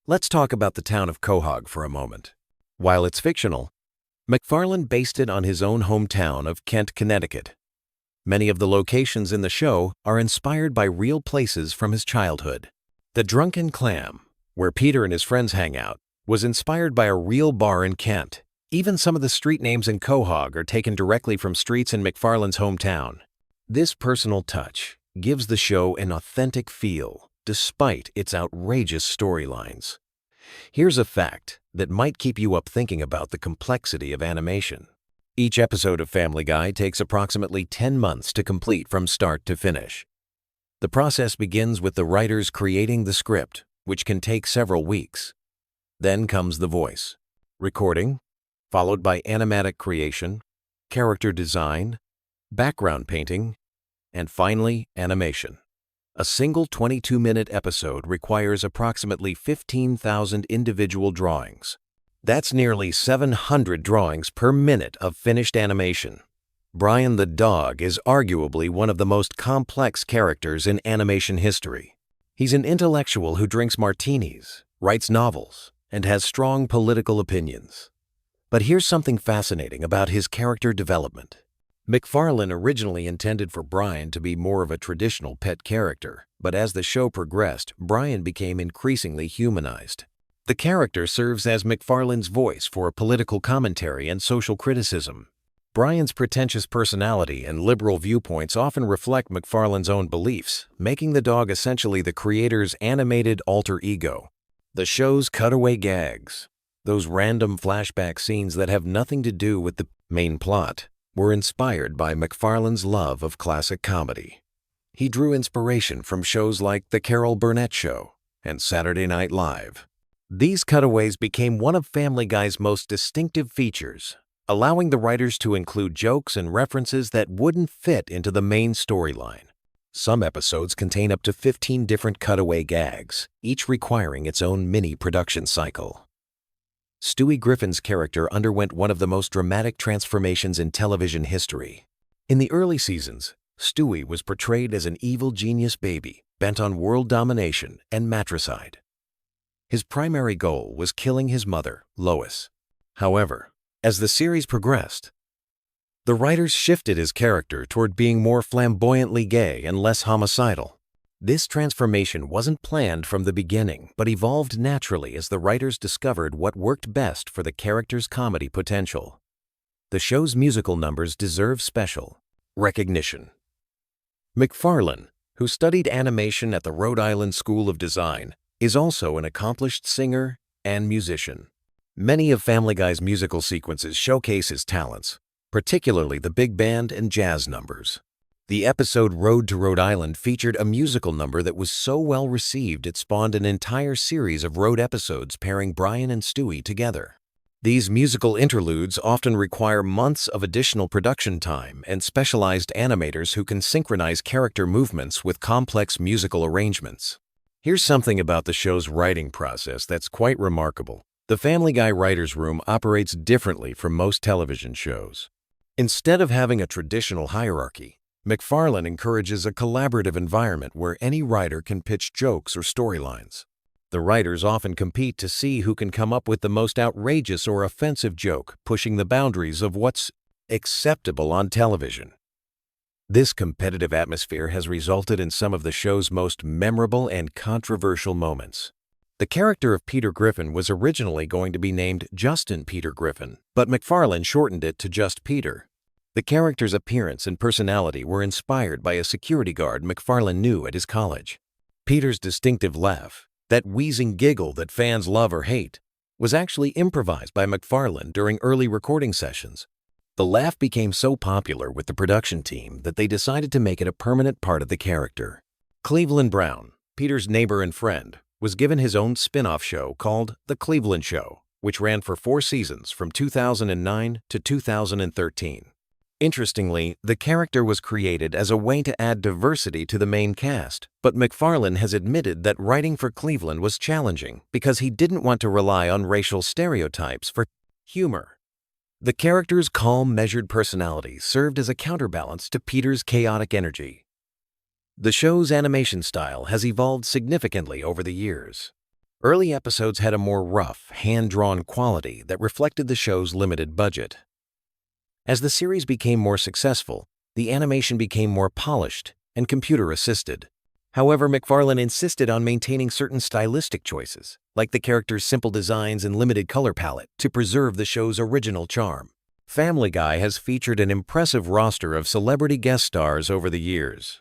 Let's talk about the town of Quahog for a moment. While it's fictional, MacFarlane based it on his own hometown of Kent, Connecticut. Many of the locations in the show are inspired by real places from his childhood. The Drunken Clam, where Peter and his friends hang out, was inspired by a real bar in Kent. Even some of the street names in Quahog are taken directly from streets in MacFarlane's hometown. This personal touch gives the show an authentic feel, despite its outrageous storylines. Here's a fact that might keep you up thinking about the complexity of animation. Each episode of Family Guy takes approximately 10 months to complete from start to finish. The process begins with the writers creating the script, which can take several weeks. Then comes the voice, recording, followed by animatic creation, character design, background painting, and finally, animation. A single 22-minute episode requires approximately 15,000 individual drawings. That's nearly 700 drawings per minute of finished animation. Brian the dog is arguably one of the most complex characters in animation history. He's an intellectual who drinks martinis, writes novels, and has strong political opinions. But here's something fascinating about his character development. MacFarlane originally intended for Brian to be more of a traditional pet character, but as the show progressed, Brian became increasingly humanized. The character serves as MacFarlane's voice for political commentary and social criticism. Brian's pretentious personality and liberal viewpoints often reflect MacFarlane's own beliefs, making the dog essentially the creator's animated alter ego. The show's cutaway gags, those random flashback scenes that have nothing to do with the main plot, were inspired by MacFarlane's love of classic comedy. He drew inspiration from shows like The Carol Burnett Show and Saturday Night Live. These cutaways became one of Family Guy's most distinctive features, allowing the writers to include jokes and references that wouldn't fit into the main storyline. Some episodes contain up to 15 different cutaway gags, each requiring its own mini-production cycle. Stewie Griffin's character underwent one of the most dramatic transformations in television history. In the early seasons, Stewie was portrayed as an evil genius baby bent on world domination and matricide. His primary goal was killing his mother, Lois. However, as the series progressed, the writers shifted his character toward being more flamboyantly gay and less homicidal. This transformation wasn't planned from the beginning, but evolved naturally as the writers discovered what worked best for the character's comedy potential. The show's musical numbers deserve special recognition. MacFarlane, who studied animation at the Rhode Island School of Design, is also an accomplished singer and musician. Many of Family Guy's musical sequences showcase his talents, particularly the big band and jazz numbers. The episode Road to Rhode Island featured a musical number that was so well received it spawned an entire series of road episodes pairing Brian and Stewie together. These musical interludes often require months of additional production time and specialized animators who can synchronize character movements with complex musical arrangements. Here's something about the show's writing process that's quite remarkable. The Family Guy writer's room operates differently from most television shows. Instead of having a traditional hierarchy, MacFarlane encourages a collaborative environment where any writer can pitch jokes or storylines. The writers often compete to see who can come up with the most outrageous or offensive joke, pushing the boundaries of what's acceptable on television. This competitive atmosphere has resulted in some of the show's most memorable and controversial moments. The character of Peter Griffin was originally going to be named Justin Peter Griffin, but MacFarlane shortened it to just Peter. The character's appearance and personality were inspired by a security guard MacFarlane knew at his college. Peter's distinctive laugh, that wheezing giggle that fans love or hate, was actually improvised by MacFarlane during early recording sessions. The laugh became so popular with the production team that they decided to make it a permanent part of the character. Cleveland Brown, Peter's neighbor and friend, was given his own spin-off show called The Cleveland Show, which ran for 4 seasons from 2009 to 2013. Interestingly, the character was created as a way to add diversity to the main cast, but MacFarlane has admitted that writing for Cleveland was challenging because he didn't want to rely on racial stereotypes for humor. The character's calm, measured personality served as a counterbalance to Peter's chaotic energy. The show's animation style has evolved significantly over the years. Early episodes had a more rough, hand-drawn quality that reflected the show's limited budget. As the series became more successful, the animation became more polished and computer-assisted. However, MacFarlane insisted on maintaining certain stylistic choices, like the character's simple designs and limited color palette, to preserve the show's original charm. Family Guy has featured an impressive roster of celebrity guest stars over the years.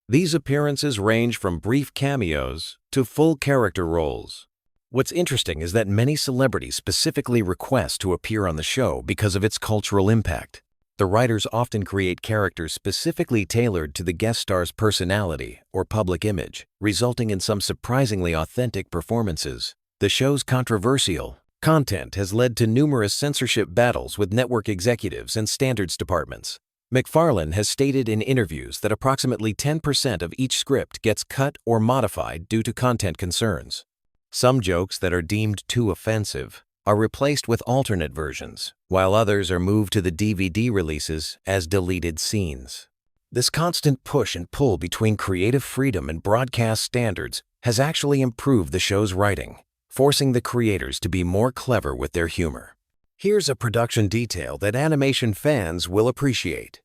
These appearances range from brief cameos to full character roles. What's interesting is that many celebrities specifically request to appear on the show because of its cultural impact. The writers often create characters specifically tailored to the guest star's personality or public image, resulting in some surprisingly authentic performances. The show's controversial content has led to numerous censorship battles with network executives and standards departments. MacFarlane has stated in interviews that approximately 10% of each script gets cut or modified due to content concerns. Some jokes that are deemed too offensive are replaced with alternate versions, while others are moved to the DVD releases as deleted scenes. This constant push and pull between creative freedom and broadcast standards has actually improved the show's writing, forcing the creators to be more clever with their humor. Here's a production detail that animation fans will appreciate.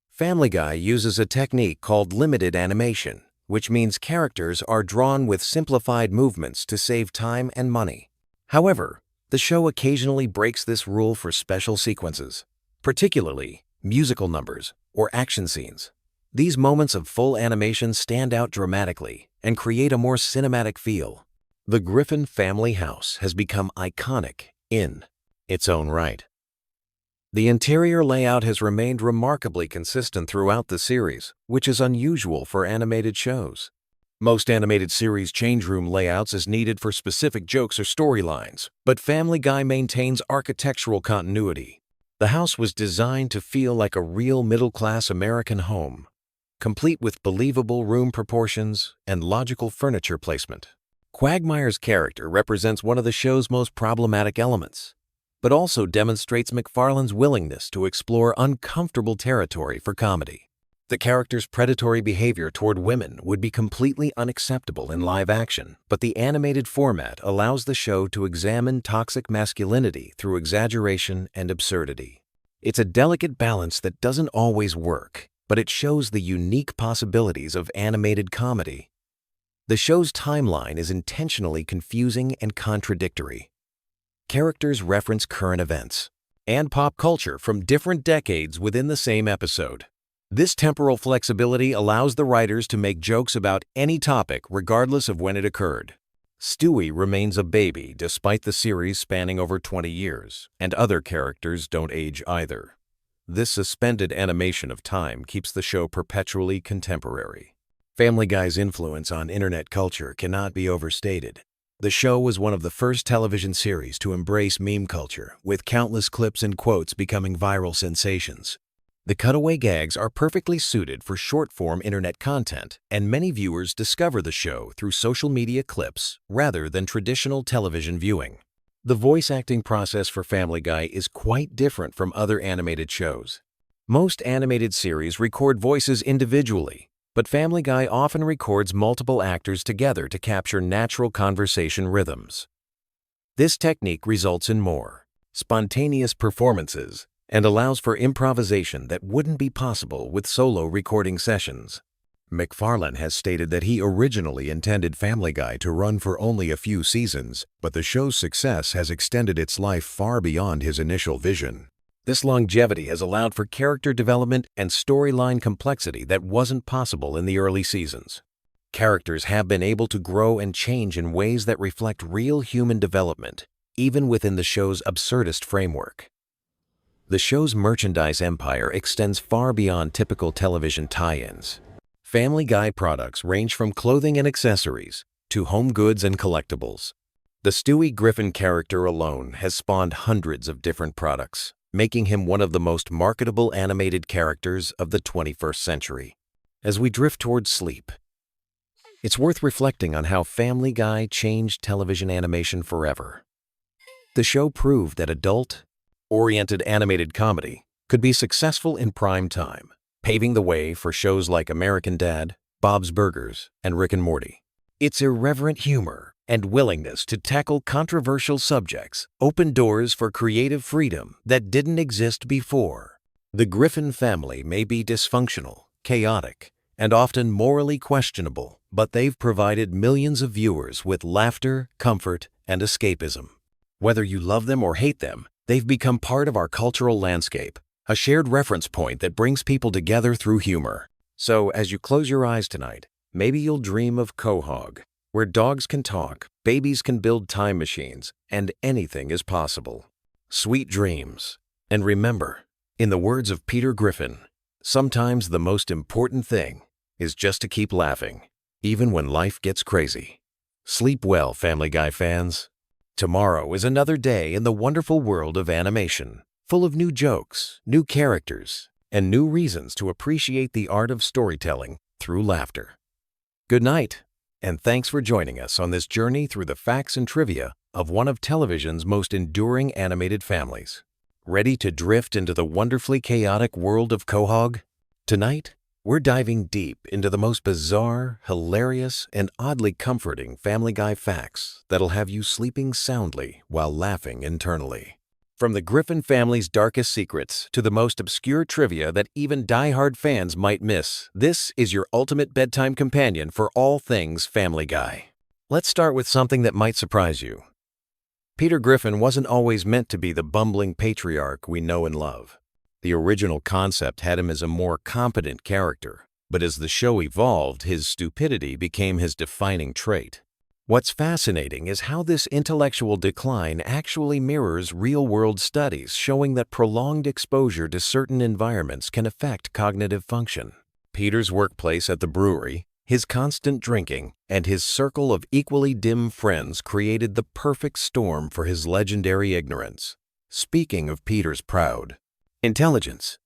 Family Guy uses a technique called limited animation, which means characters are drawn with simplified movements to save time and money. However, the show occasionally breaks this rule for special sequences, particularly musical numbers or action scenes. These moments of full animation stand out dramatically and create a more cinematic feel. The Griffin family house has become iconic in its own right. The interior layout has remained remarkably consistent throughout the series, which is unusual for animated shows. Most animated series change room layouts as needed for specific jokes or storylines, but Family Guy maintains architectural continuity. The house was designed to feel like a real middle-class American home, complete with believable room proportions and logical furniture placement. Quagmire's character represents one of the show's most problematic elements, but also demonstrates MacFarlane's willingness to explore uncomfortable territory for comedy. The character's predatory behavior toward women would be completely unacceptable in live action, but the animated format allows the show to examine toxic masculinity through exaggeration and absurdity. It's a delicate balance that doesn't always work, but it shows the unique possibilities of animated comedy. The show's timeline is intentionally confusing and contradictory. Characters reference current events and pop culture from different decades within the same episode. This temporal flexibility allows the writers to make jokes about any topic regardless of when it occurred. Stewie remains a baby despite the series spanning over 20 years, and other characters don't age either. This suspended animation of time keeps the show perpetually contemporary. Family Guy's influence on internet culture cannot be overstated. The show was one of the first television series to embrace meme culture, with countless clips and quotes becoming viral sensations. The cutaway gags are perfectly suited for short-form internet content, and many viewers discover the show through social media clips rather than traditional television viewing. The voice acting process for Family Guy is quite different from other animated shows. Most animated series record voices individually, but Family Guy often records multiple actors together to capture natural conversation rhythms. This technique results in more spontaneous performances and allows for improvisation that wouldn't be possible with solo recording sessions. MacFarlane has stated that he originally intended Family Guy to run for only a few seasons, but the show's success has extended its life far beyond his initial vision. This longevity has allowed for character development and storyline complexity that wasn't possible in the early seasons. Characters have been able to grow and change in ways that reflect real human development, even within the show's absurdist framework. The show's merchandise empire extends far beyond typical television tie-ins. Family Guy products range from clothing and accessories to home goods and collectibles. The Stewie Griffin character alone has spawned hundreds of different products, making him one of the most marketable animated characters of the 21st century. As we drift towards sleep, it's worth reflecting on how Family Guy changed television animation forever. The show proved that adult-oriented animated comedy could be successful in prime time, paving the way for shows like American Dad, Bob's Burgers, and Rick and Morty. Its irreverent humor and willingness to tackle controversial subjects opened doors for creative freedom that didn't exist before. The Griffin family may be dysfunctional, chaotic, and often morally questionable, but they've provided millions of viewers with laughter, comfort, and escapism. Whether you love them or hate them, they've become part of our cultural landscape, a shared reference point that brings people together through humor. So, as you close your eyes tonight, maybe you'll dream of Quahog, where dogs can talk, babies can build time machines, and anything is possible. Sweet dreams. And remember, in the words of Peter Griffin, sometimes the most important thing is just to keep laughing, even when life gets crazy. Sleep well, Family Guy fans. Tomorrow is another day in the wonderful world of animation, full of new jokes, new characters, and new reasons to appreciate the art of storytelling through laughter. Good night, and thanks for joining us on this journey through the facts and trivia of one of television's most enduring animated families. Ready to drift into the wonderfully chaotic world of Quahog? Tonight, we're diving deep into the most bizarre, hilarious, and oddly comforting Family Guy facts that'll have you sleeping soundly while laughing internally. From the Griffin family's darkest secrets to the most obscure trivia that even die-hard fans might miss, this is your ultimate bedtime companion for all things Family Guy. Let's start with something that might surprise you. Peter Griffin wasn't always meant to be the bumbling patriarch we know and love. The original concept had him as a more competent character, but as the show evolved, his stupidity became his defining trait. What's fascinating is how this intellectual decline actually mirrors real-world studies showing that prolonged exposure to certain environments can affect cognitive function. Peter's workplace at the brewery, his constant drinking, and his circle of equally dim friends created the perfect storm for his legendary ignorance. Speaking of Peter's proud intelligence,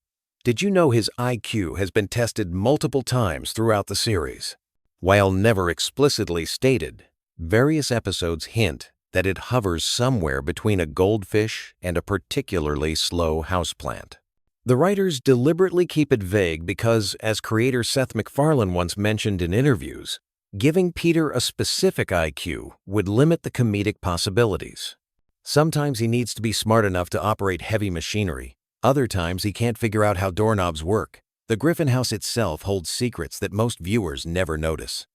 did you know his IQ has been tested multiple times throughout the series? While never explicitly stated, various episodes hint that it hovers somewhere between a goldfish and a particularly slow houseplant. The writers deliberately keep it vague because, as creator Seth MacFarlane once mentioned in interviews, giving Peter a specific IQ would limit the comedic possibilities. Sometimes he needs to be smart enough to operate heavy machinery. Other times he can't figure out how doorknobs work. The Griffin house itself holds secrets that most viewers never notice.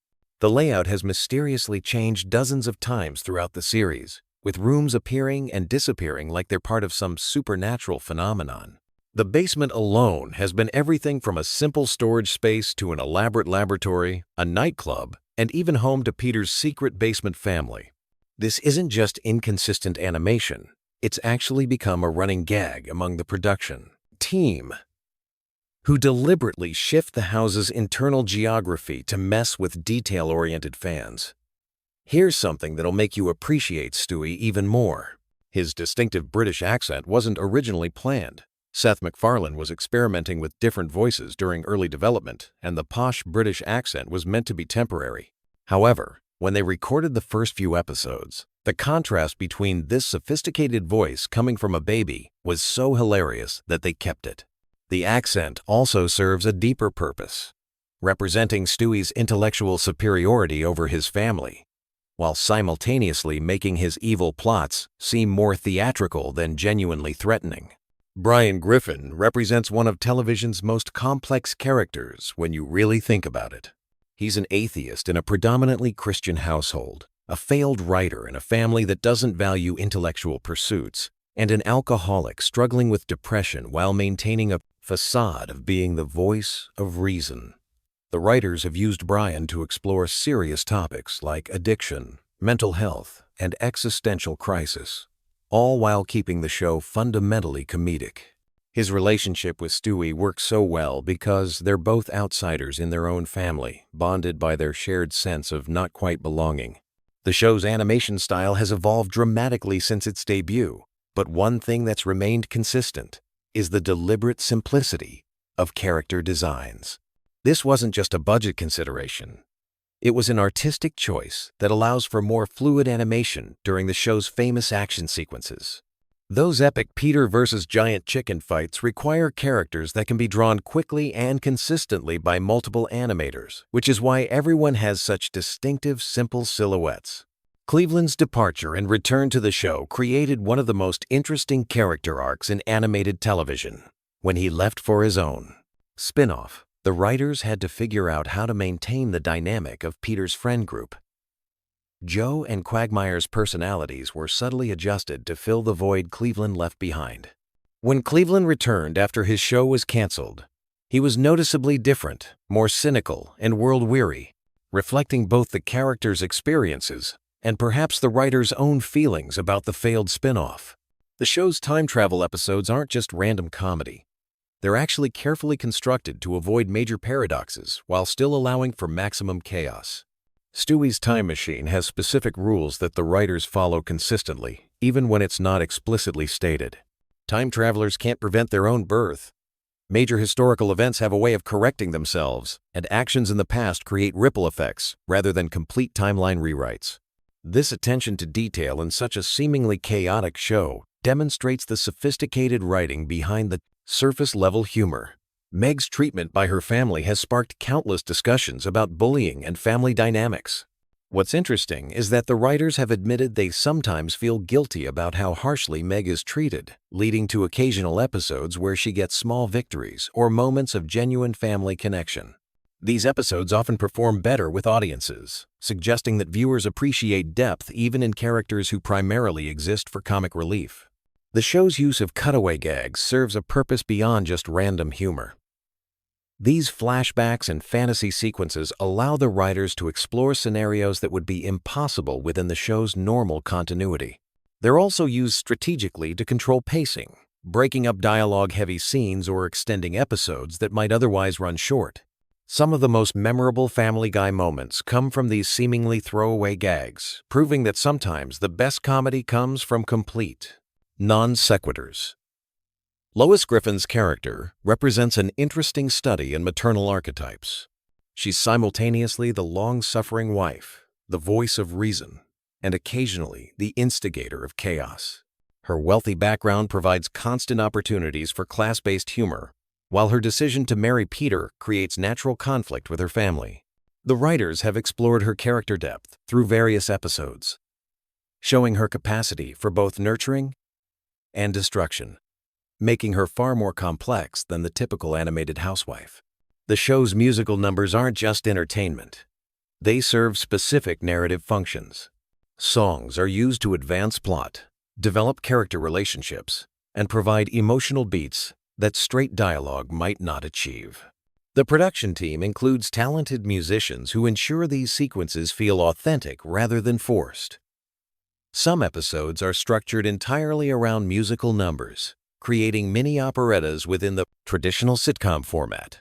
The layout has mysteriously changed dozens of times throughout the series, with rooms appearing and disappearing like they're part of some supernatural phenomenon. The basement alone has been everything from a simple storage space to an elaborate laboratory, a nightclub, and even home to Peter's secret basement family. This isn't just inconsistent animation, it's actually become a running gag among the production team, who deliberately shift the house's internal geography to mess with detail-oriented fans. Here's something that'll make you appreciate Stewie even more. His distinctive British accent wasn't originally planned. Seth MacFarlane was experimenting with different voices during early development, and the posh British accent was meant to be temporary. However, when they recorded the first few episodes, the contrast between this sophisticated voice coming from a baby was so hilarious that they kept it. The accent also serves a deeper purpose. representing Stewie's intellectual superiority over his family, while simultaneously making his evil plots seem more theatrical than genuinely threatening. Brian Griffin represents one of television's most complex characters when you really think about it. He's an atheist in a predominantly Christian household, a failed writer in a family that doesn't value intellectual pursuits, and an alcoholic struggling with depression while maintaining a facade of being the voice of reason. The writers have used Brian to explore serious topics like addiction, mental health, and existential crisis, all while keeping the show fundamentally comedic. His relationship with Stewie works so well because they're both outsiders in their own family, bonded by their shared sense of not quite belonging. The show's animation style has evolved dramatically since its debut, but one thing that's remained consistent is the deliberate simplicity of character designs. This wasn't just a budget consideration. It was an artistic choice that allows for more fluid animation during the show's famous action sequences. Those epic Peter versus giant chicken fights require characters that can be drawn quickly and consistently by multiple animators, which is why everyone has such distinctive, simple silhouettes. Cleveland's departure and return to the show created one of the most interesting character arcs in animated television. When he left for his own spin-off, the writers had to figure out how to maintain the dynamic of Peter's friend group. Joe and Quagmire's personalities were subtly adjusted to fill the void Cleveland left behind. When Cleveland returned after his show was canceled, he was noticeably different, more cynical, and world-weary, reflecting both the character's experiences and perhaps the writer's own feelings about the failed spin-off. The show's time travel episodes aren't just random comedy. They're actually carefully constructed to avoid major paradoxes while still allowing for maximum chaos. Stewie's time machine has specific rules that the writers follow consistently, even when it's not explicitly stated. Time travelers can't prevent their own birth. Major historical events have a way of correcting themselves, and actions in the past create ripple effects rather than complete timeline rewrites. This attention to detail in such a seemingly chaotic show demonstrates the sophisticated writing behind the surface-level humor. Meg's treatment by her family has sparked countless discussions about bullying and family dynamics. What's interesting is that the writers have admitted they sometimes feel guilty about how harshly Meg is treated, leading to occasional episodes where she gets small victories or moments of genuine family connection. These episodes often perform better with audiences, suggesting that viewers appreciate depth even in characters who primarily exist for comic relief. The show's use of cutaway gags serves a purpose beyond just random humor. These flashbacks and fantasy sequences allow the writers to explore scenarios that would be impossible within the show's normal continuity. They're also used strategically to control pacing, breaking up dialogue-heavy scenes or extending episodes that might otherwise run short. Some of the most memorable Family Guy moments come from these seemingly throwaway gags, proving that sometimes the best comedy comes from complete non sequiturs. Lois Griffin's character represents an interesting study in maternal archetypes. She's simultaneously the long-suffering wife, the voice of reason, and occasionally the instigator of chaos. Her wealthy background provides constant opportunities for class-based humor, while her decision to marry Peter creates natural conflict with her family. The writers have explored her character depth through various episodes, showing her capacity for both nurturing and destruction, making her far more complex than the typical animated housewife. The show's musical numbers aren't just entertainment. They serve specific narrative functions. Songs are used to advance plot, develop character relationships, and provide emotional beats that straight dialogue might not achieve. The production team includes talented musicians who ensure these sequences feel authentic rather than forced. Some episodes are structured entirely around musical numbers, creating mini operettas within the traditional sitcom format.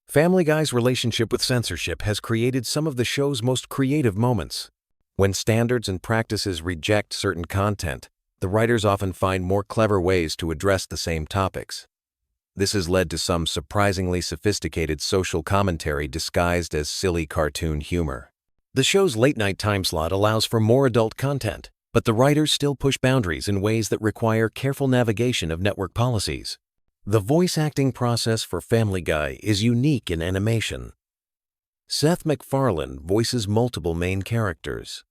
Family Guy's relationship with censorship has created some of the show's most creative moments. When standards and practices reject certain content, the writers often find more clever ways to address the same topics. This has led to some surprisingly sophisticated social commentary disguised as silly cartoon humor. The show's late-night time slot allows for more adult content, but the writers still push boundaries in ways that require careful navigation of network policies. The voice acting process for Family Guy is unique in animation. Seth MacFarlane voices multiple main characters,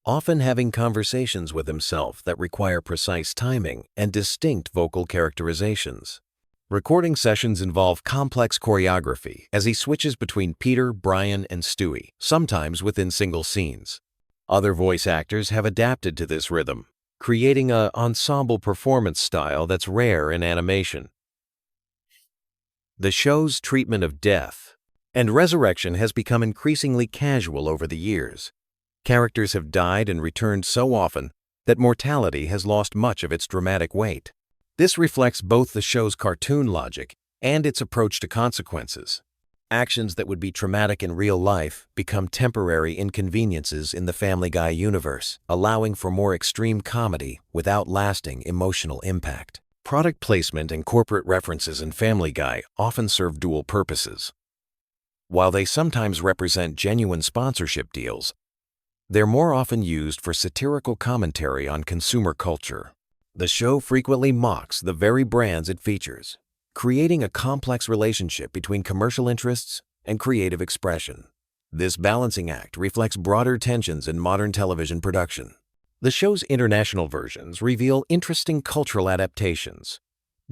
often having conversations with himself that require precise timing and distinct vocal characterizations. Recording sessions involve complex choreography as he switches between Peter, Brian, and Stewie, sometimes within single scenes. Other voice actors have adapted to this rhythm, creating an ensemble performance style that's rare in animation. The show's treatment of death and resurrection has become increasingly casual over the years. Characters have died and returned so often that mortality has lost much of its dramatic weight. This reflects both the show's cartoon logic and its approach to consequences. Actions that would be traumatic in real life become temporary inconveniences in the Family Guy universe, allowing for more extreme comedy without lasting emotional impact. Product placement and corporate references in Family Guy often serve dual purposes. While they sometimes represent genuine sponsorship deals, they're more often used for satirical commentary on consumer culture. The show frequently mocks the very brands it features, creating a complex relationship between commercial interests and creative expression. This balancing act reflects broader tensions in modern television production. The show's international versions reveal interesting cultural adaptations.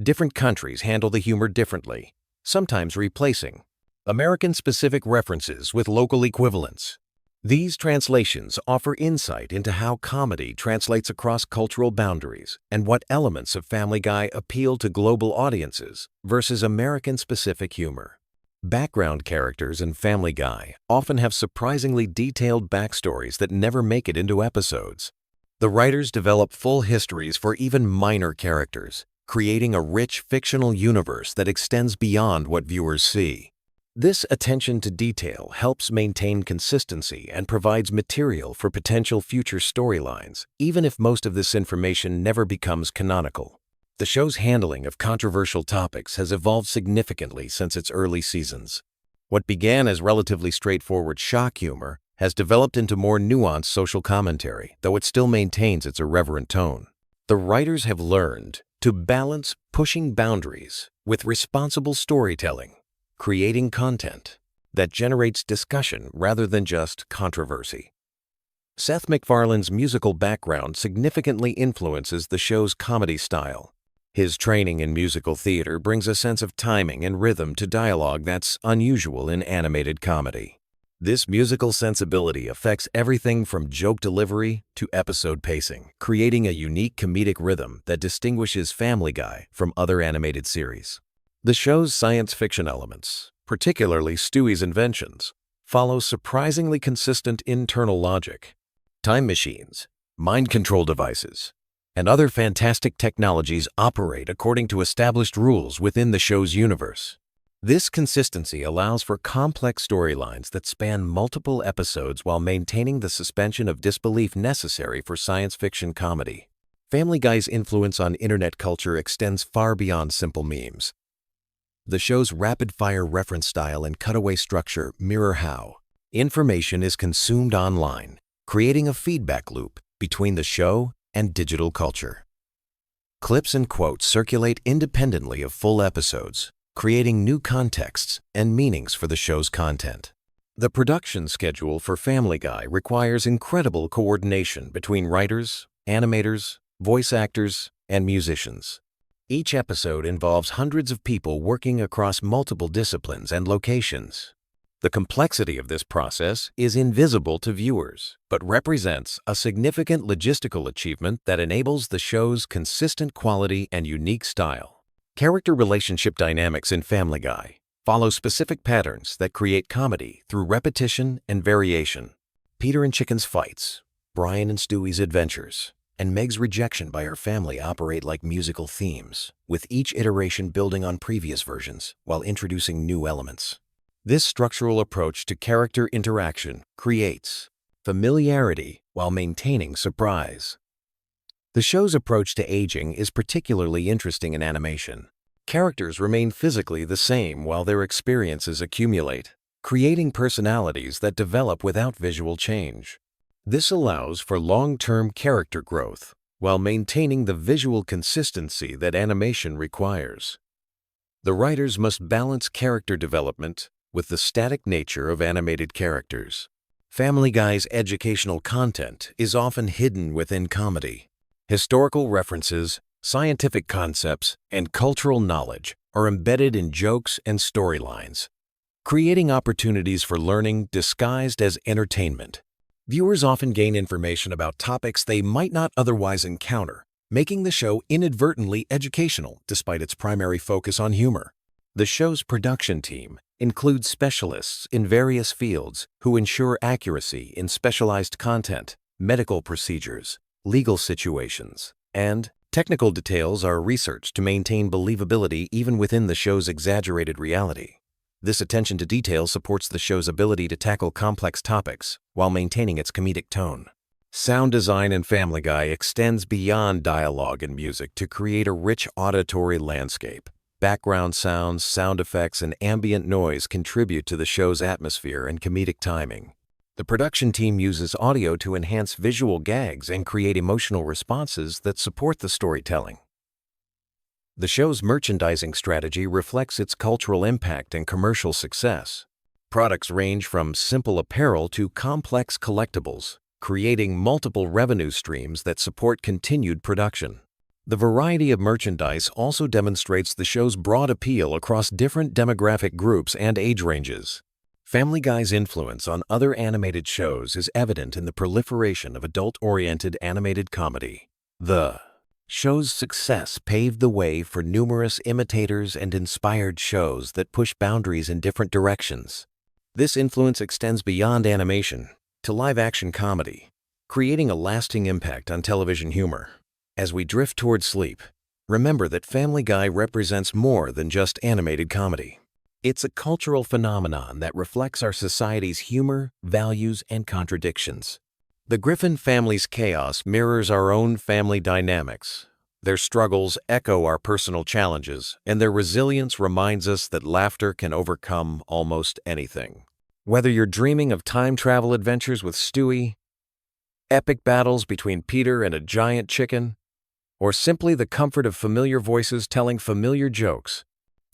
Different countries handle the humor differently, sometimes replacing American-specific references with local equivalents. These translations offer insight into how comedy translates across cultural boundaries and what elements of Family Guy appeal to global audiences versus American-specific humor. Background characters in Family Guy often have surprisingly detailed backstories that never make it into episodes. The writers develop full histories for even minor characters, creating a rich fictional universe that extends beyond what viewers see. This attention to detail helps maintain consistency and provides material for potential future storylines, even if most of this information never becomes canonical. The show's handling of controversial topics has evolved significantly since its early seasons. What began as relatively straightforward shock humor has developed into more nuanced social commentary, though it still maintains its irreverent tone. The writers have learned to balance pushing boundaries with responsible storytelling, creating content that generates discussion rather than just controversy. Seth MacFarlane's musical background significantly influences the show's comedy style. His training in musical theater brings a sense of timing and rhythm to dialogue that's unusual in animated comedy. This musical sensibility affects everything from joke delivery to episode pacing, creating a unique comedic rhythm that distinguishes Family Guy from other animated series. The show's science fiction elements, particularly Stewie's inventions, follow surprisingly consistent internal logic. Time machines, mind control devices, and other fantastic technologies operate according to established rules within the show's universe. This consistency allows for complex storylines that span multiple episodes while maintaining the suspension of disbelief necessary for science fiction comedy. Family Guy's influence on internet culture extends far beyond simple memes. The show's rapid-fire reference style and cutaway structure mirror how information is consumed online, creating a feedback loop between the show and digital culture. Clips and quotes circulate independently of full episodes, creating new contexts and meanings for the show's content. The production schedule for Family Guy requires incredible coordination between writers, animators, voice actors, and musicians. Each episode involves hundreds of people working across multiple disciplines and locations. The complexity of this process is invisible to viewers, but represents a significant logistical achievement that enables the show's consistent quality and unique style. Character relationship dynamics in Family Guy follow specific patterns that create comedy through repetition and variation. Peter and Chicken's fights, Brian and Stewie's adventures, and Meg's rejection by her family operate like musical themes, with each iteration building on previous versions while introducing new elements. This structural approach to character interaction creates familiarity while maintaining surprise. The show's approach to aging is particularly interesting in animation. Characters remain physically the same while their experiences accumulate, creating personalities that develop without visual change. This allows for long-term character growth while maintaining the visual consistency that animation requires. The writers must balance character development with the static nature of animated characters. Family Guy's educational content is often hidden within comedy. Historical references, scientific concepts, and cultural knowledge are embedded in jokes and storylines, creating opportunities for learning disguised as entertainment. Viewers often gain information about topics they might not otherwise encounter, making the show inadvertently educational despite its primary focus on humor. The show's production team includes specialists in various fields who ensure accuracy in specialized content, medical procedures, legal situations, and technical details are researched to maintain believability even within the show's exaggerated reality. This attention to detail supports the show's ability to tackle complex topics while maintaining its comedic tone. Sound design in Family Guy extends beyond dialogue and music to create a rich auditory landscape. Background sounds, sound effects, and ambient noise contribute to the show's atmosphere and comedic timing. The production team uses audio to enhance visual gags and create emotional responses that support the storytelling. The show's merchandising strategy reflects its cultural impact and commercial success. Products range from simple apparel to complex collectibles, creating multiple revenue streams that support continued production. The variety of merchandise also demonstrates the show's broad appeal across different demographic groups and age ranges. Family Guy's influence on other animated shows is evident in the proliferation of adult-oriented animated comedy. The show's success paved the way for numerous imitators and inspired shows that push boundaries in different directions. This influence extends beyond animation to live-action comedy, creating a lasting impact on television humor. As we drift toward sleep, remember that Family Guy represents more than just animated comedy. It's a cultural phenomenon that reflects our society's humor, values, and contradictions. The Griffin family's chaos mirrors our own family dynamics. Their struggles echo our personal challenges, and their resilience reminds us that laughter can overcome almost anything. Whether you're dreaming of time travel adventures with Stewie, epic battles between Peter and a giant chicken, or simply the comfort of familiar voices telling familiar jokes,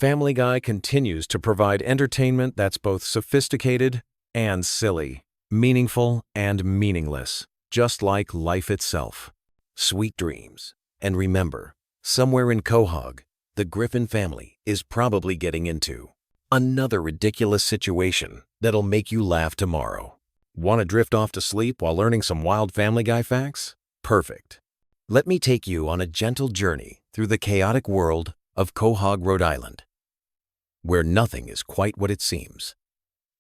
Family Guy continues to provide entertainment that's both sophisticated and silly, meaningful and meaningless, just like life itself. Sweet dreams. And remember, somewhere in Quahog, the Griffin family is probably getting into another ridiculous situation that'll make you laugh tomorrow. Want to drift off to sleep while learning some wild Family Guy facts? Perfect. Let me take you on a gentle journey through the chaotic world of Quahog, Rhode Island, where nothing is quite what it seems,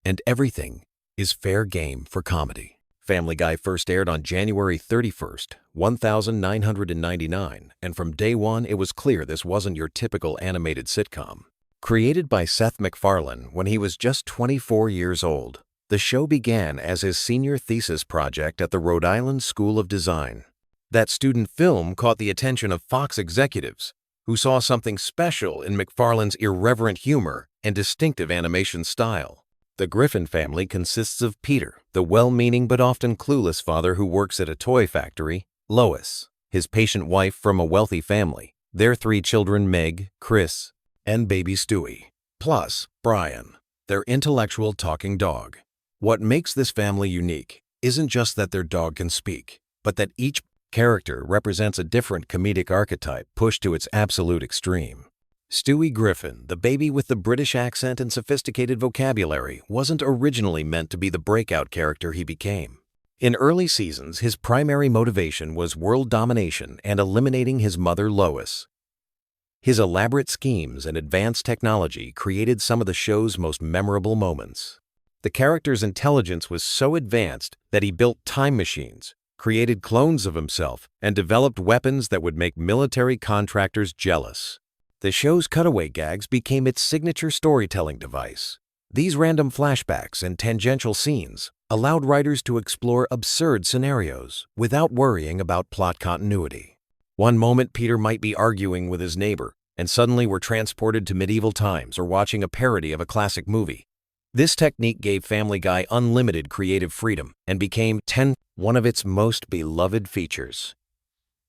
and everything is fair game for comedy. Family Guy first aired on January 31st, 1999, and from day one it was clear this wasn't your typical animated sitcom. Created by Seth MacFarlane when he was just 24 years old, the show began as his senior thesis project at the Rhode Island School of Design. That student film caught the attention of Fox executives, who saw something special in MacFarlane's irreverent humor and distinctive animation style. The Griffin family consists of Peter, the well-meaning but often clueless father who works at a toy factory, Lois, his patient wife from a wealthy family, their 3 children Meg, Chris, and baby Stewie, plus Brian, their intellectual talking dog. What makes this family unique isn't just that their dog can speak, but that each character represents a different comedic archetype pushed to its absolute extreme. Stewie Griffin, the baby with the British accent and sophisticated vocabulary, wasn't originally meant to be the breakout character he became. In early seasons, his primary motivation was world domination and eliminating his mother Lois. His elaborate schemes and advanced technology created some of the show's most memorable moments. The character's intelligence was so advanced that he built time machines, created clones of himself, and developed weapons that would make military contractors jealous. The show's cutaway gags became its signature storytelling device. These random flashbacks and tangential scenes allowed writers to explore absurd scenarios without worrying about plot continuity. One moment Peter might be arguing with his neighbor, and suddenly we're transported to medieval times or watching a parody of a classic movie. This technique gave Family Guy unlimited creative freedom and became one of its most beloved features.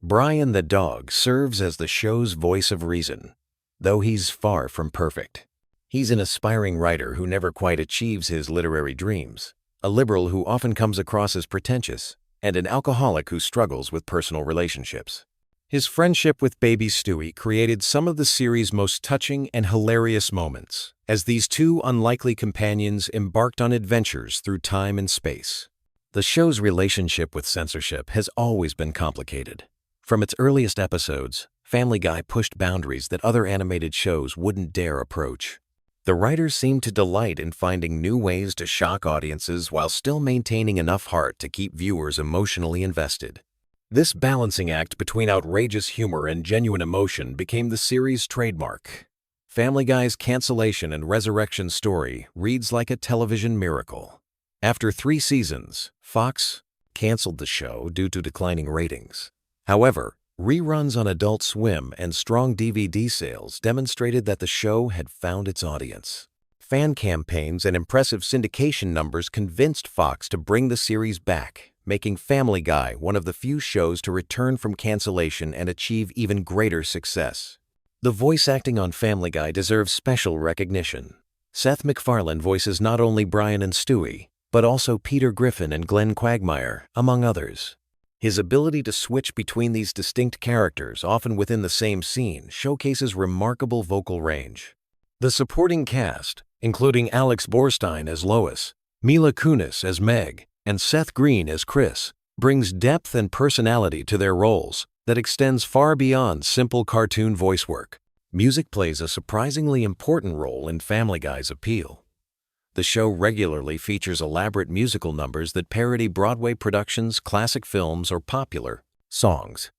Brian the dog serves as the show's voice of reason. though he's far from perfect. He's an aspiring writer who never quite achieves his literary dreams, a liberal who often comes across as pretentious, and an alcoholic who struggles with personal relationships. His friendship with baby Stewie created some of the series' most touching and hilarious moments, as these two unlikely companions embarked on adventures through time and space. The show's relationship with censorship has always been complicated. From its earliest episodes, Family Guy pushed boundaries that other animated shows wouldn't dare approach. The writers seemed to delight in finding new ways to shock audiences while still maintaining enough heart to keep viewers emotionally invested. This balancing act between outrageous humor and genuine emotion became the series' trademark. Family Guy's cancellation and resurrection story reads like a television miracle. After 3 seasons, Fox canceled the show due to declining ratings. However, reruns on Adult Swim and strong DVD sales demonstrated that the show had found its audience. Fan campaigns and impressive syndication numbers convinced Fox to bring the series back, making Family Guy one of the few shows to return from cancellation and achieve even greater success. The voice acting on Family Guy deserves special recognition. Seth MacFarlane voices not only Brian and Stewie, but also Peter Griffin and Glenn Quagmire, among others. His ability to switch between these distinct characters, often within the same scene, showcases remarkable vocal range. The supporting cast, including Alex Borstein as Lois, Mila Kunis as Meg, and Seth Green as Chris, brings depth and personality to their roles that extends far beyond simple cartoon voice work. Music plays a surprisingly important role in Family Guy's appeal. The show regularly features elaborate musical numbers that parody Broadway productions, classic films, or popular songs.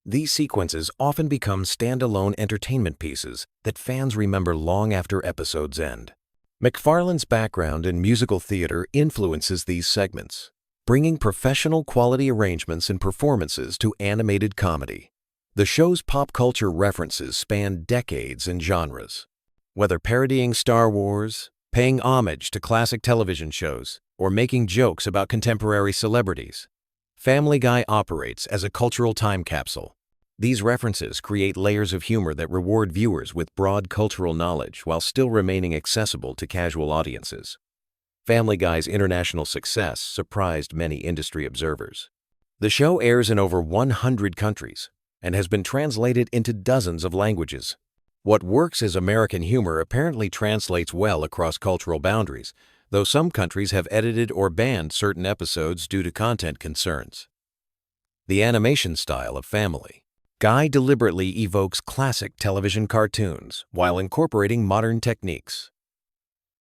These sequences often become standalone entertainment pieces that fans remember long after episodes end. MacFarlane's background in musical theater influences these segments, bringing professional quality arrangements and performances to animated comedy. The show's pop culture references span decades and genres. Whether parodying Star Wars, paying homage to classic television shows, or making jokes about contemporary celebrities, Family Guy operates as a cultural time capsule. These references create layers of humor that reward viewers with broad cultural knowledge while still remaining accessible to casual audiences. Family Guy's international success surprised many industry observers. The show airs in over 100 countries and has been translated into dozens of languages. What works as American humor apparently translates well across cultural boundaries, though some countries have edited or banned certain episodes due to content concerns. The animation style of Family Guy deliberately evokes classic television cartoons while incorporating modern techniques.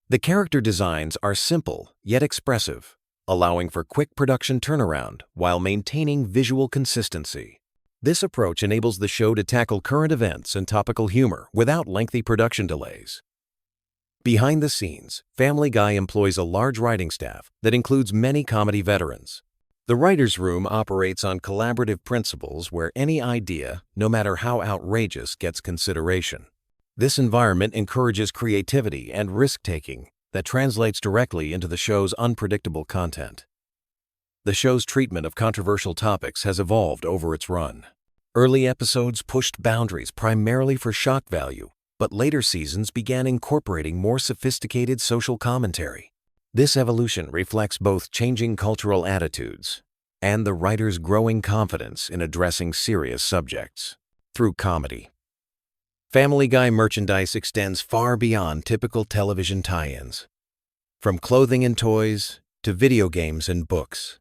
The character designs are simple yet expressive, allowing for quick production turnaround while maintaining visual consistency. This approach enables the show to tackle current events and topical humor without lengthy production delays. Behind the scenes, Family Guy employs a large writing staff that includes many comedy veterans. The writer's room operates on collaborative principles where any idea, no matter how outrageous, gets consideration. This environment encourages creativity and risk-taking that translates directly into the show's unpredictable content. The show's treatment of controversial topics has evolved over its run. Early episodes pushed boundaries primarily for shock value, but later seasons began incorporating more sophisticated social commentary. This evolution reflects both changing cultural attitudes and the writer's growing confidence in addressing serious subjects through comedy. Family Guy merchandise extends far beyond typical television tie-ins. From clothing and toys to video games and books,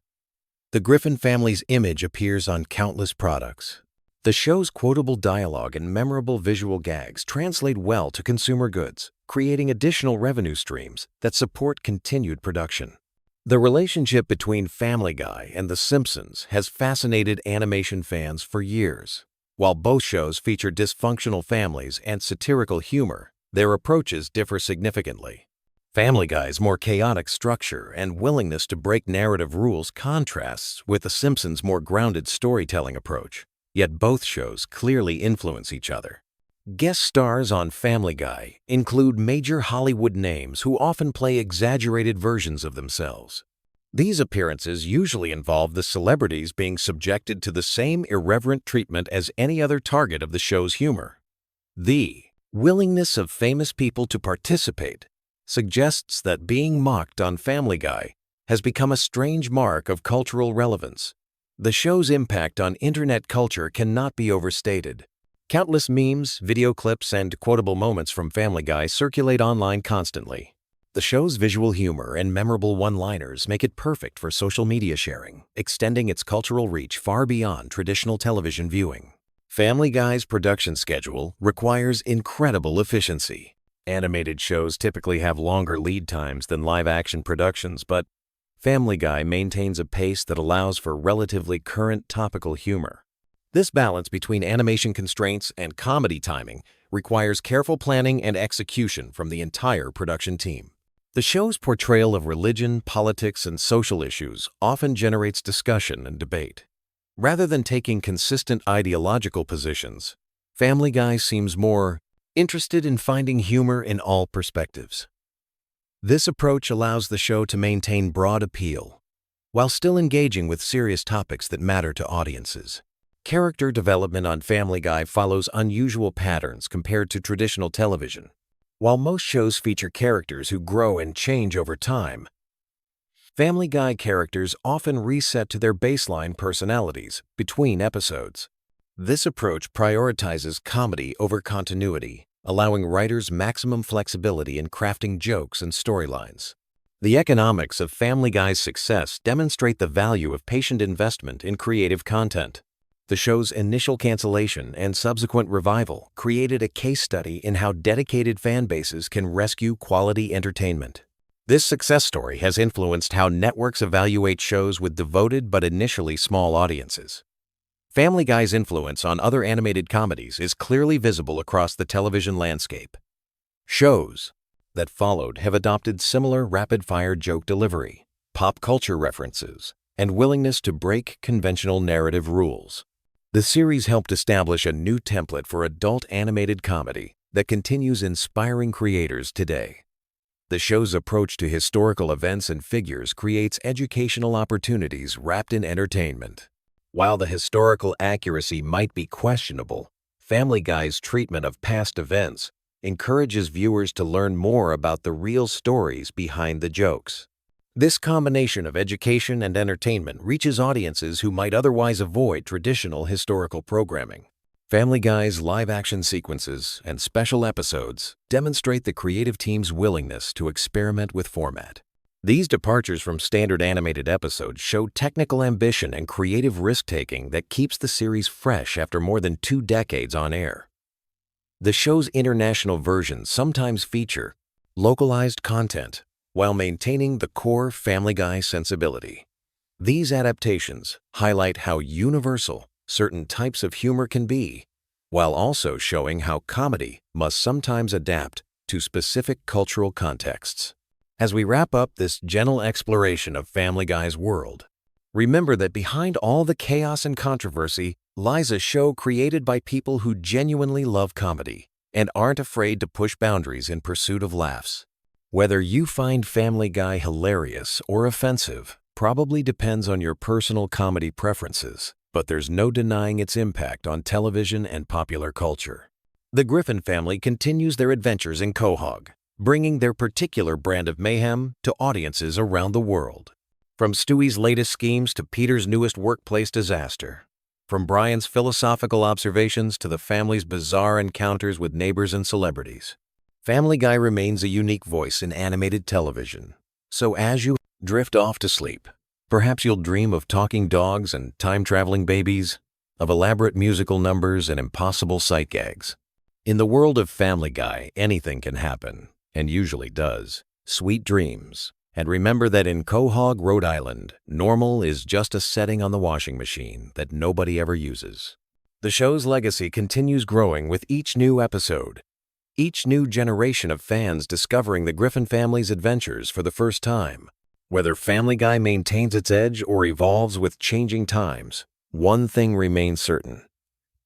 the Griffin family's image appears on countless products. The show's quotable dialogue and memorable visual gags translate well to consumer goods, creating additional revenue streams that support continued production. The relationship between Family Guy and The Simpsons has fascinated animation fans for years. While both shows feature dysfunctional families and satirical humor, their approaches differ significantly. Family Guy's more chaotic structure and willingness to break narrative rules contrasts with The Simpsons' more grounded storytelling approach, yet both shows clearly influence each other. Guest stars on Family Guy include major Hollywood names who often play exaggerated versions of themselves. These appearances usually involve the celebrities being subjected to the same irreverent treatment as any other target of the show's humor. The willingness of famous people to participate suggests that being mocked on Family Guy has become a strange mark of cultural relevance. The show's impact on internet culture cannot be overstated. Countless memes, video clips, and quotable moments from Family Guy circulate online constantly. The show's visual humor and memorable one-liners make it perfect for social media sharing, extending its cultural reach far beyond traditional television viewing. Family Guy's production schedule requires incredible efficiency. Animated shows typically have longer lead times than live-action productions, but Family Guy maintains a pace that allows for relatively current topical humor. This balance between animation constraints and comedy timing requires careful planning and execution from the entire production team. The show's portrayal of religion, politics, and social issues often generates discussion and debate. Rather than taking consistent ideological positions, Family Guy seems more interested in finding humor in all perspectives. This approach allows the show to maintain broad appeal, while still engaging with serious topics that matter to audiences. Character development on Family Guy follows unusual patterns compared to traditional television. While most shows feature characters who grow and change over time, Family Guy characters often reset to their baseline personalities between episodes. This approach prioritizes comedy over continuity, allowing writers maximum flexibility in crafting jokes and storylines. The economics of Family Guy's success demonstrate the value of patient investment in creative content. The show's initial cancellation and subsequent revival created a case study in how dedicated fan bases can rescue quality entertainment. This success story has influenced how networks evaluate shows with devoted but initially small audiences. Family Guy's influence on other animated comedies is clearly visible across the television landscape. Shows that followed have adopted similar rapid-fire joke delivery, pop culture references, and willingness to break conventional narrative rules. The series helped establish a new template for adult animated comedy that continues inspiring creators today. The show's approach to historical events and figures creates educational opportunities wrapped in entertainment. While the historical accuracy might be questionable, Family Guy's treatment of past events encourages viewers to learn more about the real stories behind the jokes. This combination of education and entertainment reaches audiences who might otherwise avoid traditional historical programming. Family Guy's live-action sequences and special episodes demonstrate the creative team's willingness to experiment with format. These departures from standard animated episodes show technical ambition and creative risk-taking that keeps the series fresh after more than 2 decades on air. The show's international versions sometimes feature localized content while maintaining the core Family Guy sensibility. These adaptations highlight how universal certain types of humor can be, while also showing how comedy must sometimes adapt to specific cultural contexts. As we wrap up this gentle exploration of Family Guy's world, remember that behind all the chaos and controversy lies a show created by people who genuinely love comedy and aren't afraid to push boundaries in pursuit of laughs. Whether you find Family Guy hilarious or offensive probably depends on your personal comedy preferences, but there's no denying its impact on television and popular culture. The Griffin family continues their adventures in Quahog, bringing their particular brand of mayhem to audiences around the world. From Stewie's latest schemes to Peter's newest workplace disaster, from Brian's philosophical observations to the family's bizarre encounters with neighbors and celebrities, Family Guy remains a unique voice in animated television. So as you drift off to sleep, perhaps you'll dream of talking dogs and time-traveling babies, of elaborate musical numbers and impossible sight gags. In the world of Family Guy, anything can happen, and usually does. Sweet dreams. And remember that in Quahog, Rhode Island, normal is just a setting on the washing machine that nobody ever uses. The show's legacy continues growing with each new episode. Each new generation of fans discovering the Griffin family's adventures for the first time. Whether Family Guy maintains its edge or evolves with changing times, one thing remains certain.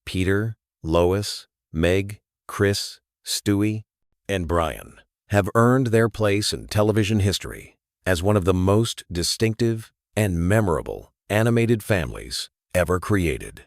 Peter, Lois, Meg, Chris, Stewie, and Brian have earned their place in television history as one of the most distinctive and memorable animated families ever created.